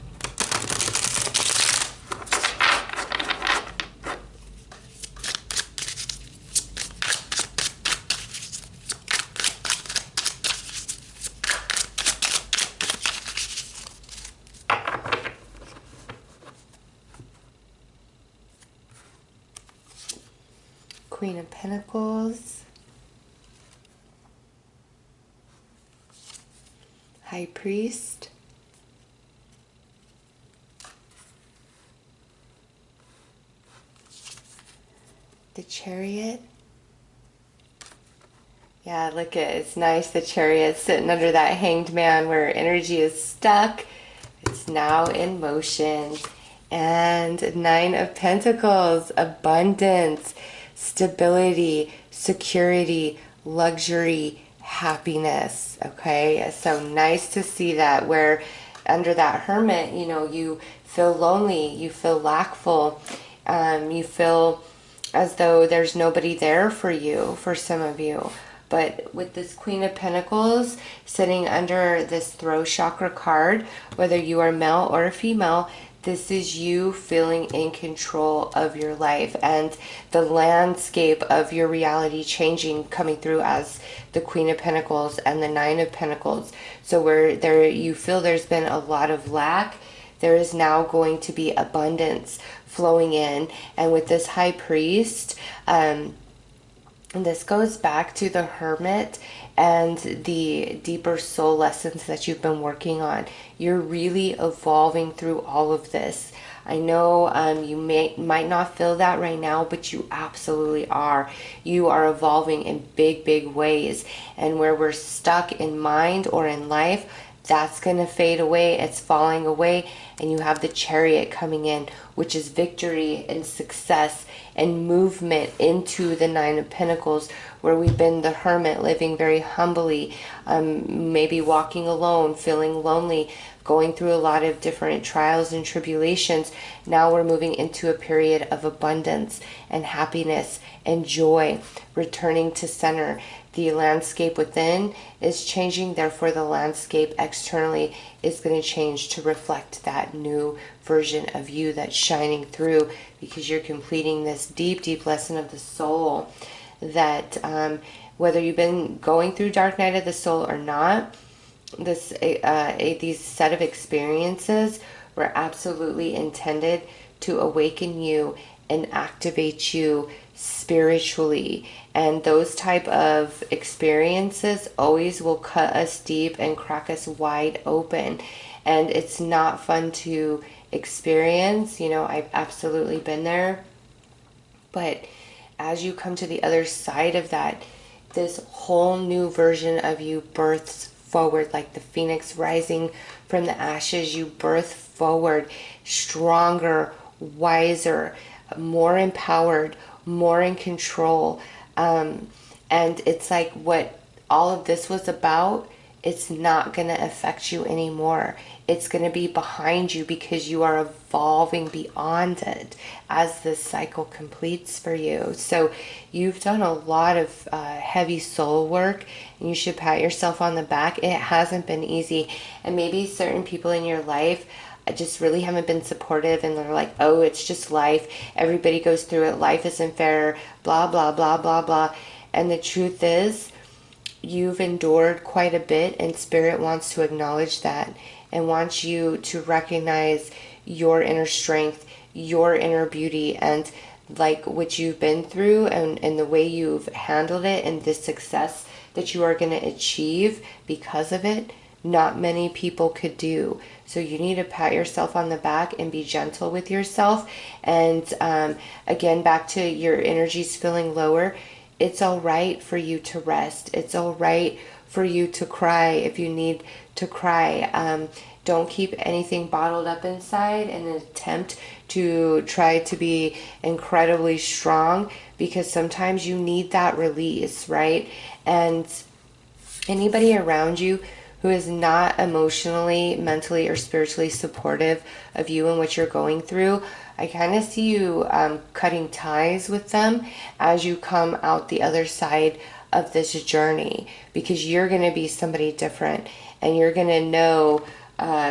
Queen of Pentacles, High Priest, the Chariot. Yeah, look at it. It's nice. The Chariot sitting under that Hanged Man where energy is stuck. It's now in motion. And Nine of Pentacles, abundance, stability, security, luxury, happiness. Okay, so nice to see that, where under that Hermit, you know, you feel lonely, you feel lackful, you feel as though there's nobody there for you, for some of you. But with this Queen of Pentacles sitting under this throat chakra card, whether you are male or female, this is you feeling in control of your life and the landscape of your reality changing, coming through as the Queen of Pentacles and the Nine of Pentacles. So where you feel there's been a lot of lack, there is now going to be abundance flowing in. And with this High Priest, and this goes back to the Hermit and the deeper soul lessons that you've been working on. You're really evolving through all of this. I know you might not feel that right now, but you absolutely are. You are evolving in big, big ways. And where we're stuck in mind or in life, that's going to fade away. It's falling away. And you have the Chariot coming in, which is victory and success and movement into the Nine of Pentacles, where we've been the Hermit, living very humbly, maybe walking alone, feeling lonely, going through a lot of different trials and tribulations. Now we're moving into a period of abundance and happiness and joy, returning to center. The landscape within is changing, therefore the landscape externally is going to change to reflect that new version of you that's shining through, because you're completing this deep, deep lesson of the soul that whether you've been going through dark night of the soul or not, these set of experiences were absolutely intended to awaken you and activate you spiritually. And those type of experiences always will cut us deep and crack us wide open. And it's not fun to experience. You know, I've absolutely been there. But as you come to the other side of that, this whole new version of you births forward like the phoenix rising from the ashes. You birth forward stronger, wiser, more empowered, more in control. And it's like what all of this was about, it's not going to affect you anymore. It's going to be behind you because you are evolving beyond it as this cycle completes for you. So you've done a lot of heavy soul work, and you should pat yourself on the back. It hasn't been easy. And maybe certain people in your life just really haven't been supportive, and they're like, oh, it's just life. Everybody goes through it. Life isn't fair, blah, blah, blah, blah, blah. And the truth is, you've endured quite a bit, and Spirit wants to acknowledge that and wants you to recognize your inner strength, your inner beauty, and like what you've been through and the way you've handled it and the success that you are going to achieve because of it. Not many people could do. So you need to pat yourself on the back and be gentle with yourself. And again, back to your energies feeling lower. It's all right for you to rest. It's all right for you to cry if you need to cry. Don't keep anything bottled up inside in an attempt to try to be incredibly strong, because sometimes you need that release, right? And anybody around you who is not emotionally, mentally, or spiritually supportive of you and what you're going through, I kind of see you cutting ties with them as you come out the other side of this journey, because you're going to be somebody different, and you're going to know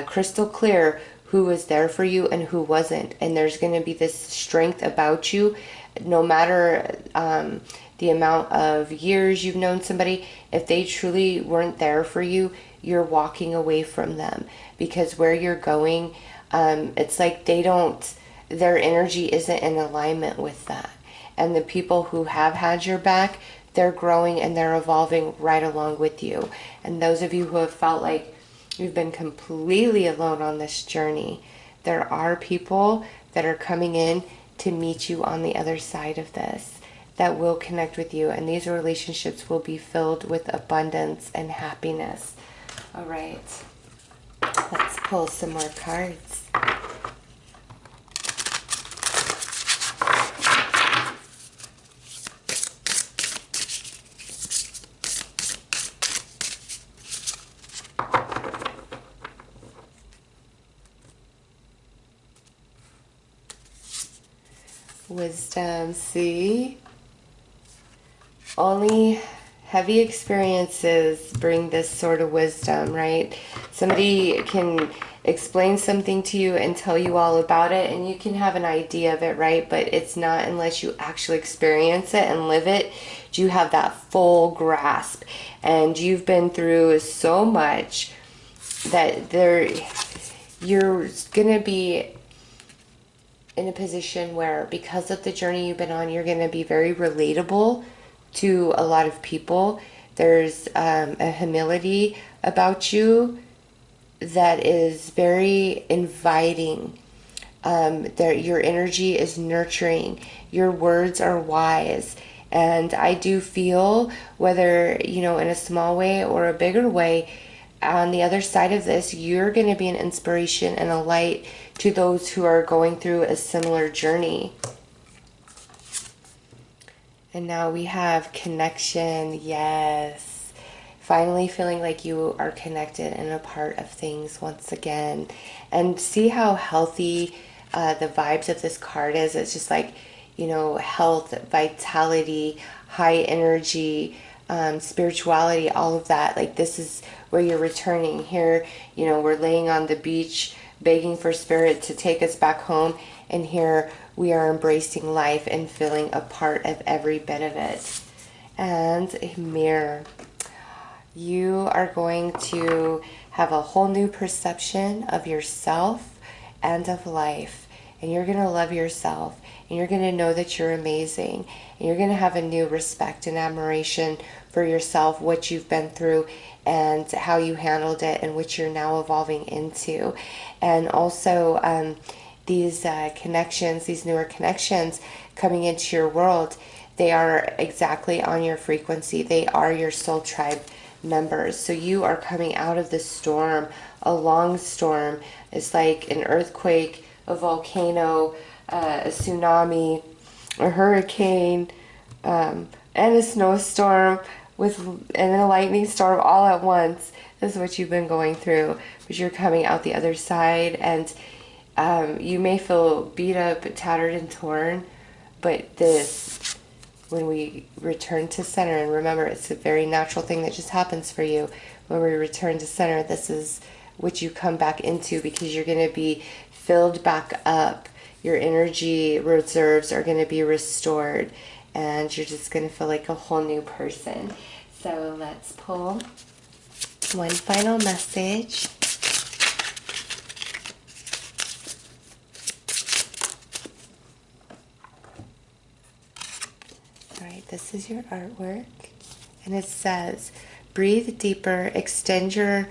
crystal clear who was there for you and who wasn't. And there's going to be this strength about you, no matter the amount of years you've known somebody. If they truly weren't there for you, you're walking away from them, because where you're going, it's like their energy isn't in alignment with that. And the people who have had your back, they're growing and they're evolving right along with you. And those of you who have felt like you've been completely alone on this journey, there are people that are coming in to meet you on the other side of this, that will connect with you. And these relationships will be filled with abundance and happiness. All right, let's pull some more cards. Wisdom, see? Only heavy experiences bring this sort of wisdom, right? Somebody can explain something to you and tell you all about it, and you can have an idea of it, right? But it's not unless you actually experience it and live it, do you have that full grasp. And you've been through so much that you're going to be in a position where, because of the journey you've been on, you're going to be very relatable to a lot of people. There's a humility about you that is very inviting. Your energy is nurturing. Your words are wise. And I do feel, whether, in a small way or a bigger way, on the other side of this, you're going to be an inspiration and a light to those who are going through a similar journey. And now we have connection. Yes. Finally feeling like you are connected and a part of things once again. And see how healthy the vibes of this card is. It's just like, health, vitality, high energy, spirituality, all of that. Like, this is where you're returning. Here, you know, we're laying on the beach begging for spirit to take us back home, and here we are embracing life and feeling a part of every bit of it. And a mirror. You are going to have a whole new perception of yourself and of life, and you're going to love yourself, and you're going to know that you're amazing, and you're going to have a new respect and admiration for yourself, what you've been through and how you handled it, and what you're now evolving into. And also these connections, these newer connections coming into your world, they are exactly on your frequency. They are your soul tribe members. So you are coming out of the storm, a long storm. It's like an earthquake, a volcano, a tsunami, a hurricane, and a snowstorm and a lightning storm all at once. This is what you've been going through, but you're coming out the other side, and you may feel beat up, tattered, and torn, but this, when we return to center, and remember, it's a very natural thing that just happens for you. When we return to center, this is what you come back into, because you're going to be filled back up. Your energy reserves are going to be restored, and you're just going to feel like a whole new person. So let's pull one final message. All right, this is your artwork, and it says, breathe deeper, extend your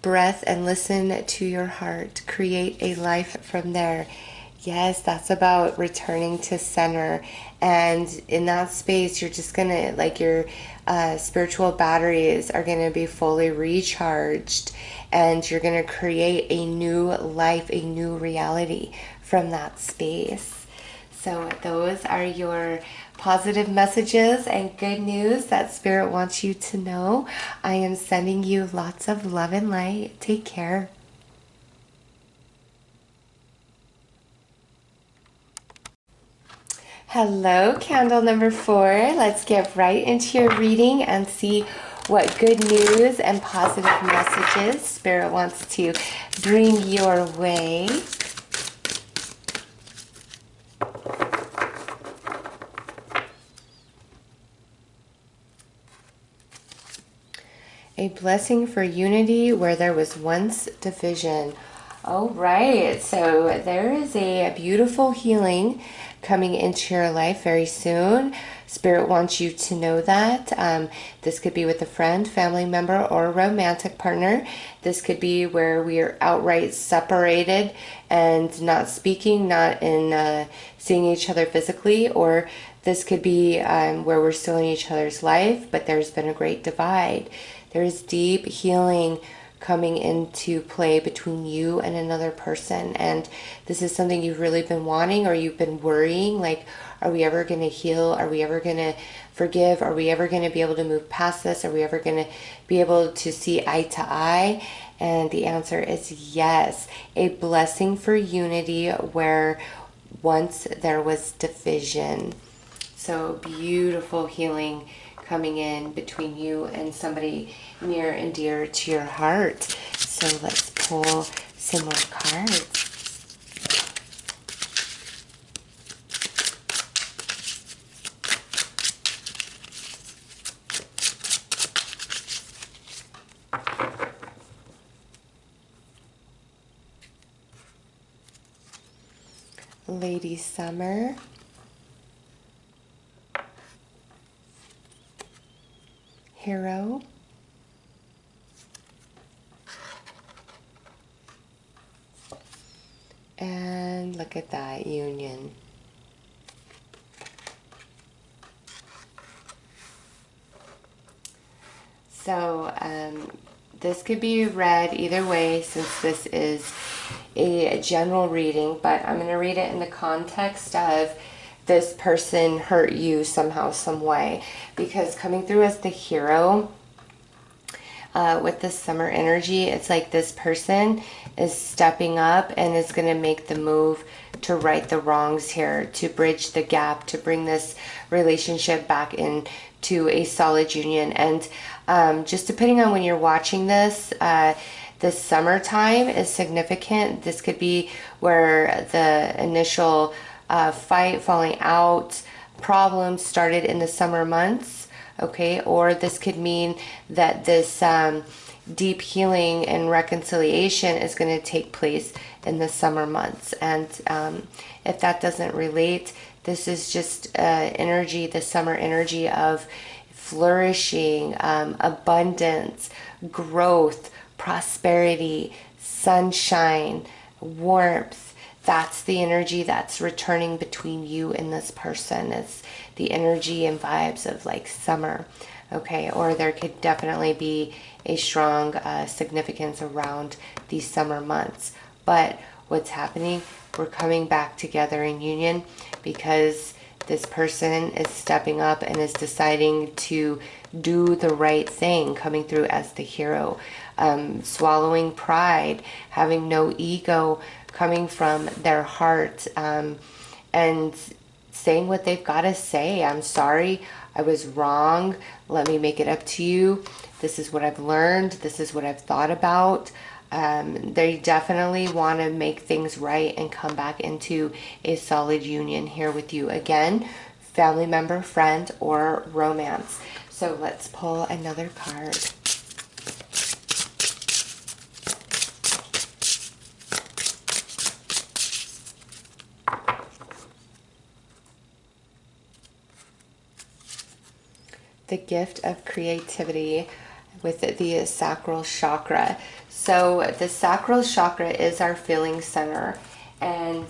breath, and listen to your heart. Create a life from there. Yes, that's about returning to center. And in that space, you're just going to, like, your spiritual batteries are going to be fully recharged. And you're going to create a new life, a new reality from that space. So those are your positive messages and good news that Spirit wants you to know. I am sending you lots of love and light. Take care. Hello, candle number 4. Let's get right into your reading and see what good news and positive messages Spirit wants to bring your way. A blessing for unity where there was once division. All right, so there is a beautiful healing coming into your life very soon. Spirit wants you to know that. This could be with a friend, family member, or a romantic partner. This could be where we are outright separated and not speaking, not in seeing each other physically, or this could be where we're still in each other's life, but there's been a great divide. There's deep healing coming into play between you and another person, and this is something you've really been wanting, or you've been worrying, like, are we ever going to heal? Are we ever going to forgive? Are we ever going to be able to move past this? Are we ever going to be able to see eye to eye? And the answer is yes. A blessing for unity where once there was division. So beautiful healing coming in between you and somebody near and dear to your heart. So let's pull some more cards. Lady Summer. Hero. And look at that, Union. So this could be read either way, since this is a general reading, but I'm going to read it in the context of this person hurt you somehow, some way, because coming through as the hero with the summer energy, it's like this person is stepping up and is going to make the move to right the wrongs here, to bridge the gap, to bring this relationship back into a solid union. And just depending on when you're watching this, the summertime is significant. This could be where the initial fight, falling out, problems started in the summer months, okay? Or this could mean that this deep healing and reconciliation is going to take place in the summer months. And if that doesn't relate, this is just energy, the summer energy of flourishing, abundance, growth, prosperity, sunshine, warmth. That's the energy that's returning between you and this person. It's the energy and vibes of like summer, okay? Or there could definitely be a strong significance around these summer months. But what's happening? We're coming back together in union because this person is stepping up and is deciding to do the right thing, coming through as the hero, swallowing pride, having no ego, coming from their heart, and saying what they've got to say. I'm sorry, I was wrong. Let me make it up to you. This is what I've learned. This is what I've thought about. They definitely want to make things right and come back into a solid union here with you. Again, family member, friend, or romance. So let's pull another card. The gift of creativity with the sacral chakra. So the sacral chakra is our feeling center, and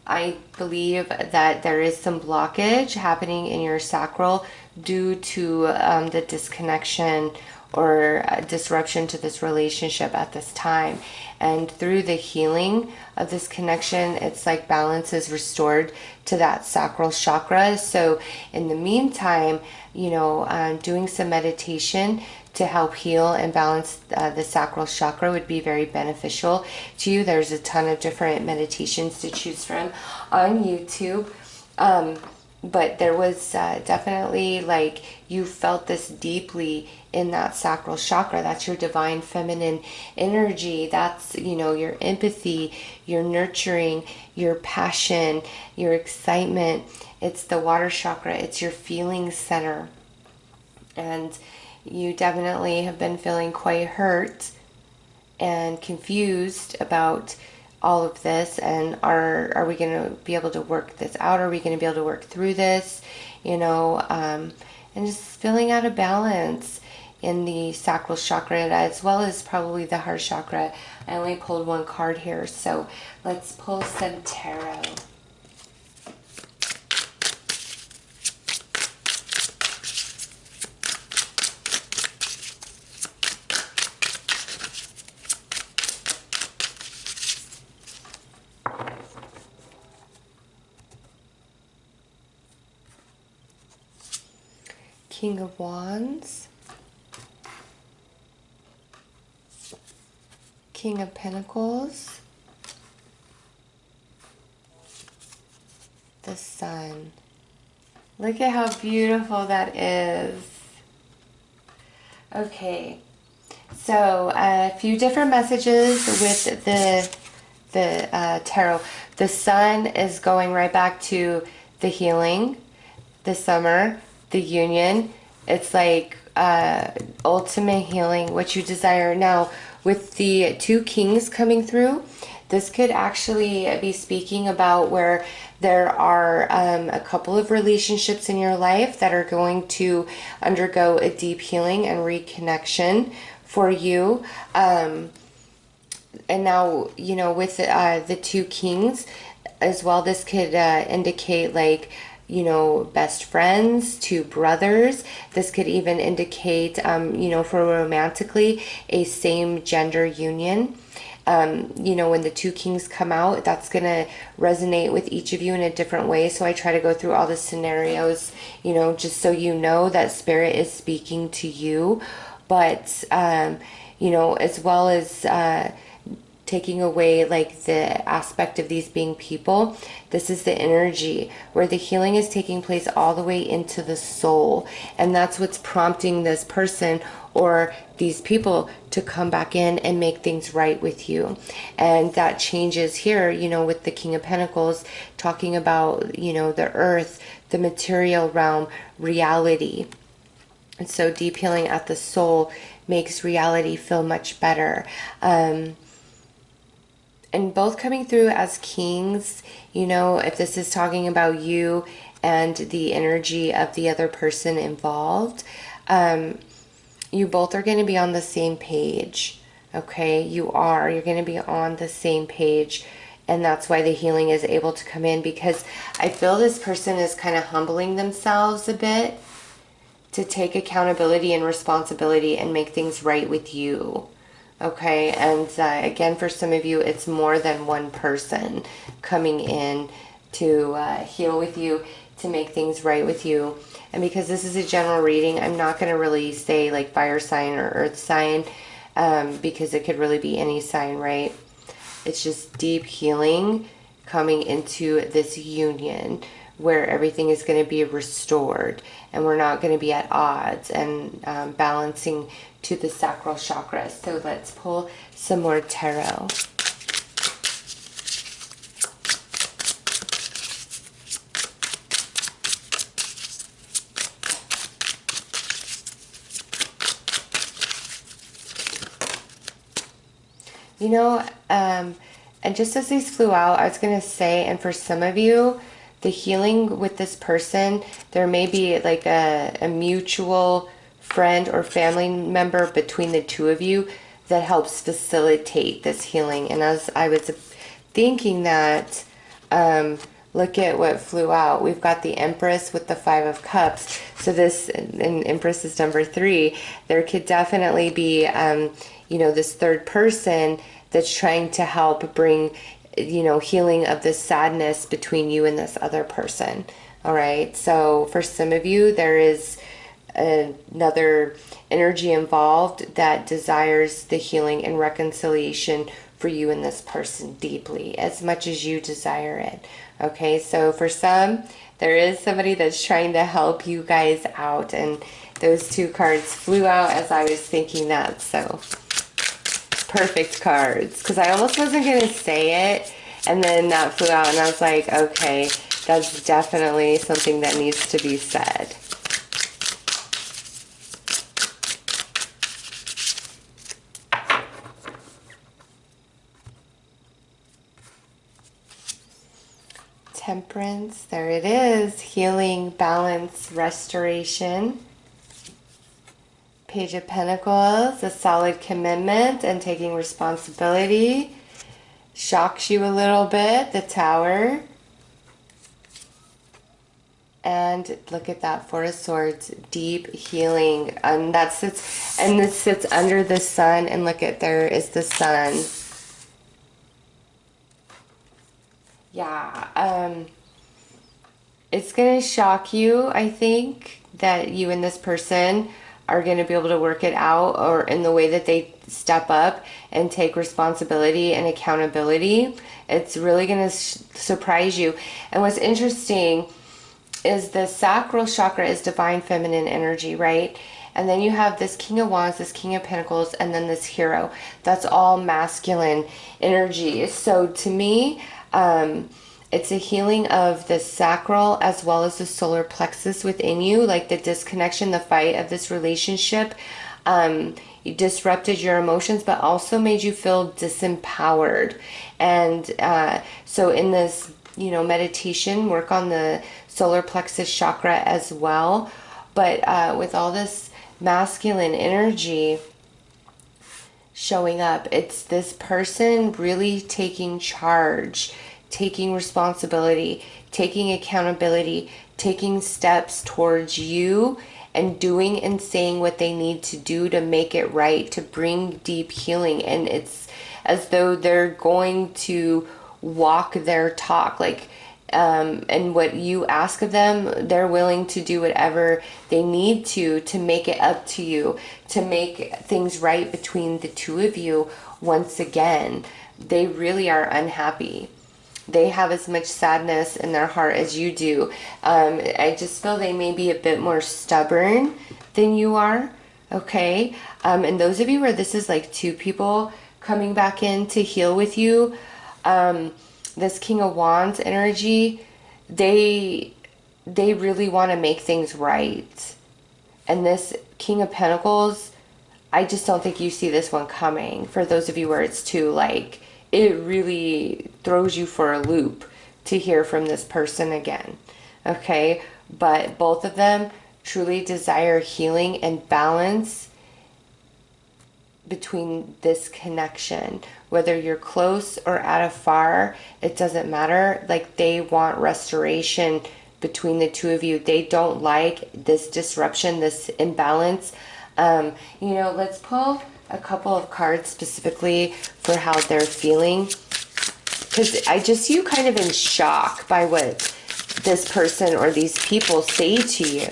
I believe that there is some blockage happening in your sacral due to the disconnection or disruption to this relationship at this time. And through the healing of this connection, it's like balance is restored to that sacral chakra. So in the meantime, doing some meditation to help heal and balance the sacral chakra would be very beneficial to you. There's a ton of different meditations to choose from on YouTube. But there was definitely like you felt this deeply in that sacral chakra. That's your divine feminine energy. That's, your empathy, your nurturing, your passion, your excitement. It's the water chakra. It's your feeling center. And you definitely have been feeling quite hurt and confused about all of this, and are we going to be able to work this out? Are we going to be able to work through this? And just feeling out of balance in the sacral chakra, as well as probably the heart chakra. I only pulled one card here, so let's pull some tarot. King of Wands, King of Pentacles, the Sun. Look at how beautiful that is. Okay, so a few different messages with the tarot. The Sun is going right back to the healing, the summer, the union. It's like ultimate healing, what you desire. Now, with the two kings coming through, this could actually be speaking about where there are a couple of relationships in your life that are going to undergo a deep healing and reconnection for you. And now, with the two kings as well, this could indicate like, best friends, two brothers. This could even indicate, for romantically, a same gender union. When the two kings come out, that's going to resonate with each of you in a different way. So I try to go through all the scenarios, just so you know that Spirit is speaking to you. But, as well as taking away like the aspect of these being people. This is the energy where the healing is taking place all the way into the soul. And that's what's prompting this person or these people to come back in and make things right with you. And that changes here, you know, with the King of Pentacles talking about, you know, the earth, the material realm, reality. And so deep healing at the soul makes reality feel much better. And both coming through as kings, you know, if this is talking about you and the energy of the other person involved, you both are going to be on the same page. Okay, you're going to be on the same page. And that's why the healing is able to come in, because I feel this person is kind of humbling themselves a bit to take accountability and responsibility and make things right with you. Okay, and again, for some of you, it's more than one person coming in to heal with you, to make things right with you. And because this is a general reading, I'm not going to really say like fire sign or earth sign, because it could really be any sign, right? It's just deep healing coming into this union where everything is going to be restored and we're not going to be at odds, and balancing to the sacral chakra. So let's pull some more tarot. You know, and just as these flew out, I was going to say, and for some of you, the healing with this person, there may be like a mutual friend or family member between the two of you that helps facilitate this healing. And as I was thinking that, look at what flew out. We've got the Empress with the Five of Cups. So this, and Empress is number 3. There could definitely be, you know, this third person that's trying to help bring, you know, healing of this sadness between you and this other person. All right. So for some of you, there is another energy involved that desires the healing and reconciliation for you and this person deeply, as much as you desire it. Okay. So for some, there is somebody that's trying to help you guys out. And those 2 cards flew out as I was thinking that. So perfect cards, because I almost wasn't going to say it, and then that flew out and I was like, okay, that's definitely something that needs to be said. Temperance, there it is. Healing, balance, restoration. Page of Pentacles, a solid commitment and taking responsibility. Shocks you a little bit, the Tower. And look at that, 4 of Swords, deep healing. And this sits under the sun, and look at, there is the sun. Yeah, it's going to shock you, I think, that you and this person are going to be able to work it out, or in the way that they step up and take responsibility and accountability. It's really going to surprise you. And what's interesting is the sacral chakra is divine feminine energy, right? And then you have this King of Wands, this King of Pentacles, and then this Hero. That's all masculine energy. So to me, it's a healing of the sacral as well as the solar plexus within you, like the disconnection, the fight of this relationship. You disrupted your emotions, but also made you feel disempowered. And so in this, you know, meditation, work on the solar plexus chakra as well. But with all this masculine energy showing up, it's this person really taking charge, taking responsibility, taking accountability, taking steps towards you, and doing and saying what they need to do to make it right, to bring deep healing. And it's as though they're going to walk their talk, like, and what you ask of them, they're willing to do whatever they need to make it up to you, to make things right between the two of you once again. they really are unhappy. They have as much sadness in their heart as you do. I just feel they may be a bit more stubborn than you are. Okay. And those of you where this is like two people coming back in to heal with you, this King of Wands energy, they really want to make things right. And this King of Pentacles, I just don't think you see this one coming. For those of you where it's too, like, it really throws you for a loop to hear from this person again. Okay? But both of them truly desire healing and balance between this connection. Whether you're close or at afar, it doesn't matter. Like, they want restoration between the two of you. They don't like this disruption, this imbalance. You know, let's pull a couple of cards specifically for how they're feeling, because I just see you kind of in shock by what this person or these people say to you.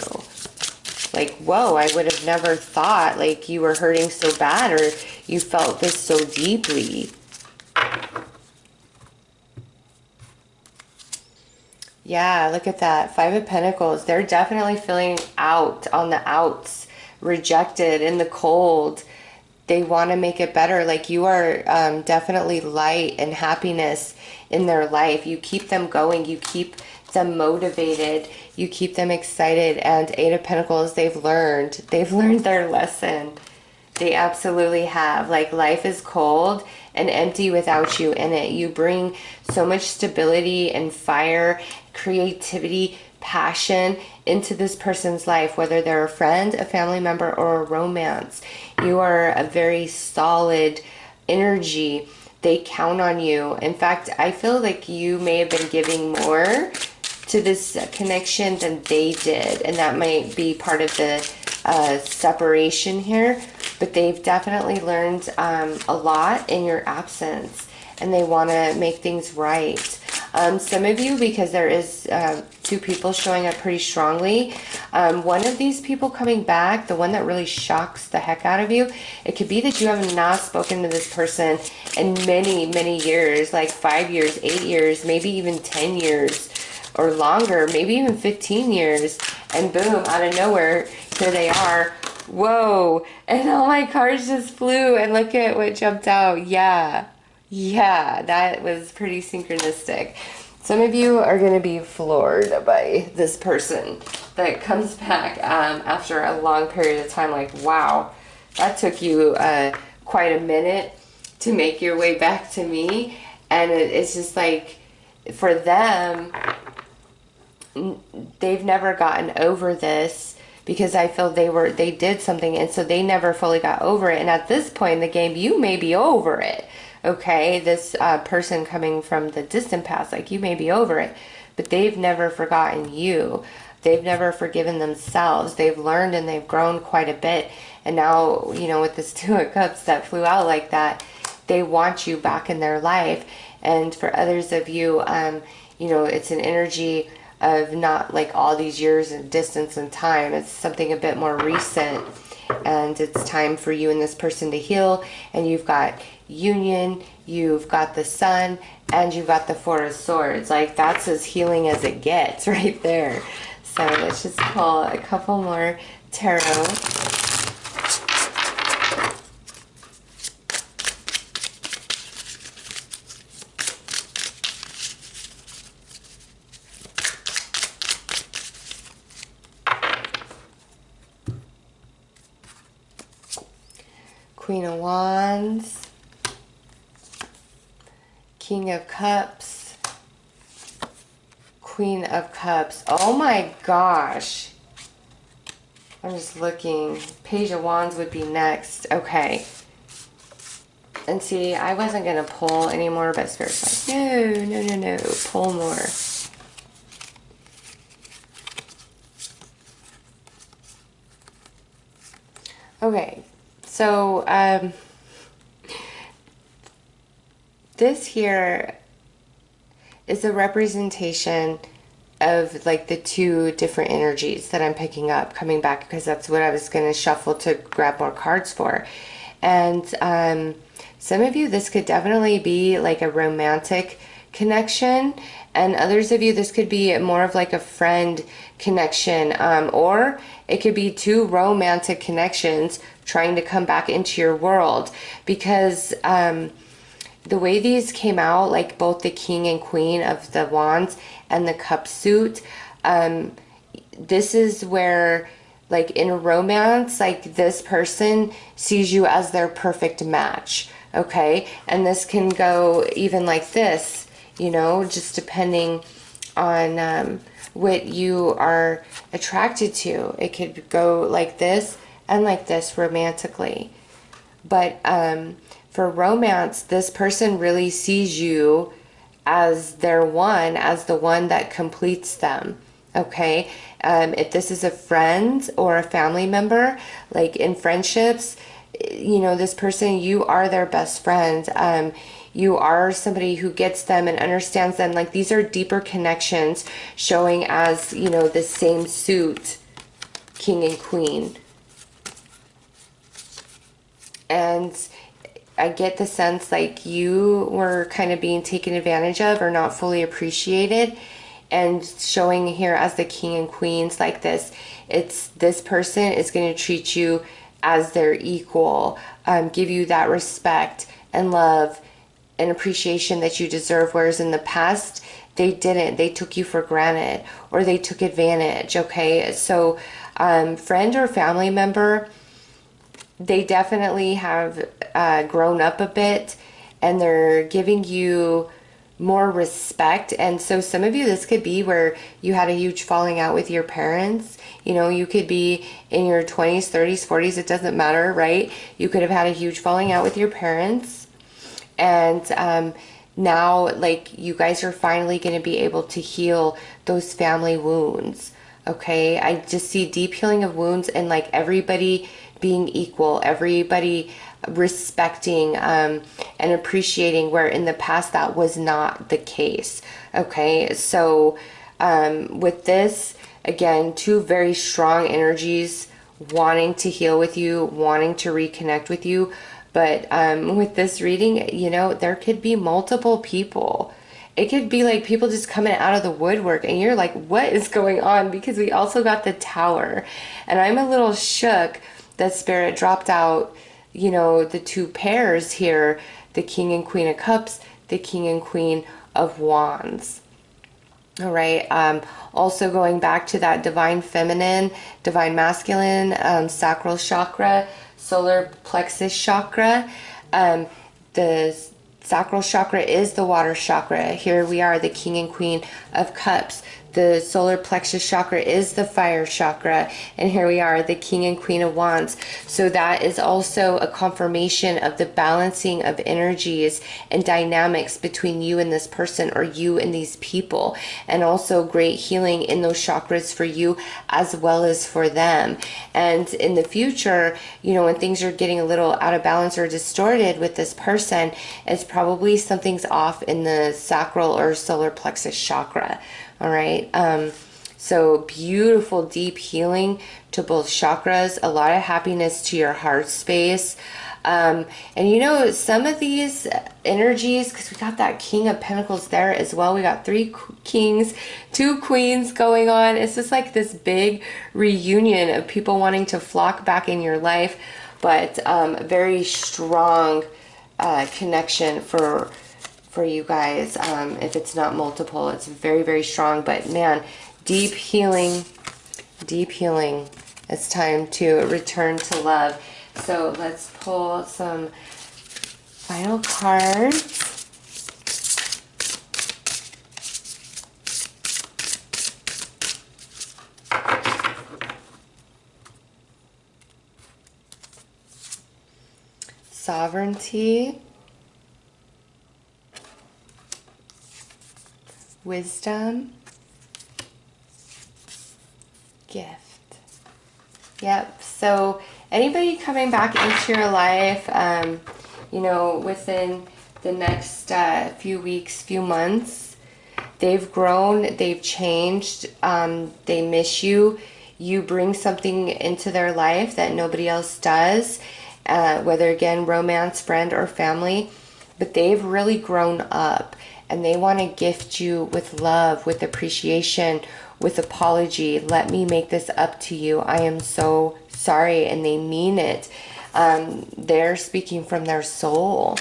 Like, whoa, I would have never thought like you were hurting so bad or you felt this so deeply. Yeah, look at that. Five of Pentacles. They're definitely feeling out, on the outs, rejected, in the cold. They want to make it better. Like, you are definitely light and happiness in their life. You keep them going. You keep them motivated. You keep them excited. And Eight of Pentacles, they've learned their lesson. They absolutely have. Like, life is cold and empty without you in it. You bring so much stability and fire, creativity, passion into this person's life, whether they're a friend, a family member, or a romance. You are a very solid energy. They count on you. In fact, I feel like you may have been giving more to this connection than they did, and that might be part of the separation here. But they've definitely learned a lot in your absence, and they want to make things right. Some of you, because there is two people showing up pretty strongly, one of these people coming back, the one that really shocks the heck out of you, it could be that you have not spoken to this person in many, many years, like 5 years, 8 years, maybe even 10 years or longer, maybe even 15 years, and boom, out of nowhere, here they are. Whoa, and all my cards just flew, and look at what jumped out. Yeah, that was pretty synchronistic. Some of you are going to be floored by this person that comes back after a long period of time. Like, wow, that took you quite a minute to make your way back to me. And it's just like, for them, they've never gotten over this, because I feel they did something, and so they never fully got over it. And at this point in the game, you may be over it. Okay, this person coming from the distant past, like, you may be over it, but they've never forgotten you. They've never forgiven themselves. They've learned and they've grown quite a bit. And now, you know, with this Two of Cups that flew out like that, they want you back in their life. And for others of you, you know, it's an energy of not like all these years and distance and time. It's something a bit more recent, and it's time for you and this person to heal. And you've got union, you've got the Sun, and you've got the Four of Swords. Like, that's as healing as it gets right there. So let's just pull a couple more tarot. Queen of Wands, King of Cups, Queen of Cups. Oh my gosh. I'm just looking. Page of Wands would be next. Okay. And see, I wasn't going to pull anymore, but Spirit's like, no. Pull more. Okay. So, this here is a representation of like the two different energies that I'm picking up coming back, because that's what I was going to shuffle to grab more cards for. And some of you, this could definitely be like a romantic connection, and others of you, this could be more of like a friend connection, or it could be two romantic connections trying to come back into your world, because the way these came out, like both the King and Queen of the Wands and the Cup suit, this is where, like in a romance, like this person sees you as their perfect match, okay? And this can go even like this, you know, just depending on what you are attracted to. It could go like this and like this romantically. But for romance, this person really sees you as their one, as the one that completes them. Okay, if this is a friend or a family member, like in friendships, you know, this person, you are their best friend. You are somebody who gets them and understands them. Like these are deeper connections showing as, you know, the same suit, King and Queen. And I get the sense like you were kind of being taken advantage of or not fully appreciated. And showing here as the King and Queens like this, it's this person is going to treat you as their equal, give you that respect and love and appreciation that you deserve. Whereas in the past, they didn't. They took you for granted or they took advantage. Okay, so friend or family member, they definitely have grown up a bit and they're giving you more respect. And so some of you, this could be where you had a huge falling out with your parents. You know, you could be in your 20s, 30s, 40s, it doesn't matter, right? You could have had a huge falling out with your parents. And now, like, you guys are finally going to be able to heal those family wounds. Okay, I just see deep healing of wounds and like everybody being equal, everybody respecting and appreciating, where in the past that was not the case. Okay, so with this, again, two very strong energies wanting to heal with you, wanting to reconnect with you. But with this reading, you know, there could be multiple people. It could be like people just coming out of the woodwork and you're like, what is going on? Because we also got the Tower. And I'm a little shook that Spirit dropped out, you know, the two pairs here, the King and Queen of Cups, the King and Queen of Wands. All right. Also going back to that divine feminine, divine masculine, sacral chakra, solar plexus chakra. The sacral chakra is the water chakra. Here we are, the King and Queen of Cups. The solar plexus chakra is the fire chakra. And here we are, the King and Queen of Wands. So that is also a confirmation of the balancing of energies and dynamics between you and this person, or you and these people. And also great healing in those chakras for you as well as for them. And in the future, you know, when things are getting a little out of balance or distorted with this person, it's probably something's off in the sacral or solar plexus chakra. All right. So beautiful, deep healing to both chakras, a lot of happiness to your heart space. And you know, some of these energies, because we got that King of Pentacles there as well. We got 3 kings, 2 queens going on. It's just like this big reunion of people wanting to flock back in your life, but very strong connection for you guys. If it's not multiple, it's very, very strong. But man, deep healing, deep healing. It's time to return to love. So let's pull some final cards. Sovereignty, wisdom, gift. Yep. So anybody coming back into your life, you know, within the next few weeks, few months, they've grown, they've changed, they miss you. You bring something into their life that nobody else does. whether again, romance, friend, or family, but they've really grown up and they want to gift you with love, with appreciation, with apology. Let me make this up to you. I am so sorry, and they mean it. They're speaking from their soul.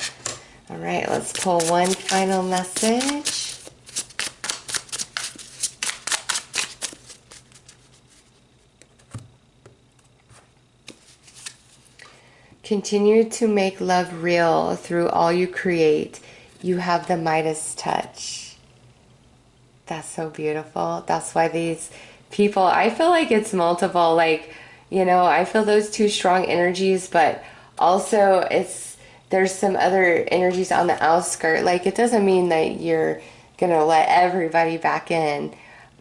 All right, let's pull one final message. Continue to make love real through all you create. You have the Midas touch. That's so beautiful. That's why these people, I feel like it's multiple, like, you know, I feel those two strong energies, but also there's some other energies on the outskirt. Like, it doesn't mean that you're gonna let everybody back in,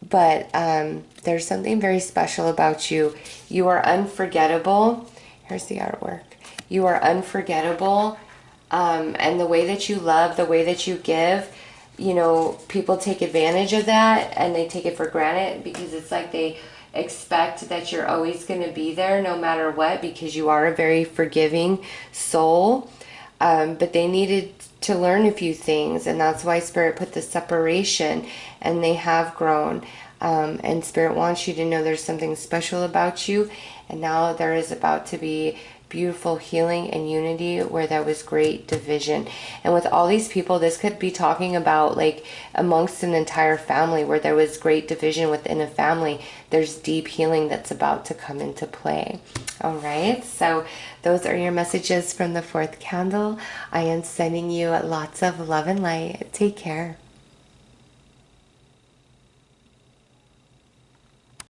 but there's something very special about you. You are unforgettable. Here's the artwork. You are unforgettable, and the way that you love, the way that you give, you know, people take advantage of that and they take it for granted because it's like they expect that you're always going to be there no matter what, because you are a very forgiving soul. But they needed to learn a few things, and that's why Spirit put the separation, and they have grown. And Spirit wants you to know there's something special about you, and now there is about to be beautiful healing and unity where there was great division. And with all these people, this could be talking about like amongst an entire family where there was great division within a family. There's deep healing that's about to come into play. All right, so those are your messages from the fourth candle. I am sending you lots of love and light. Take care.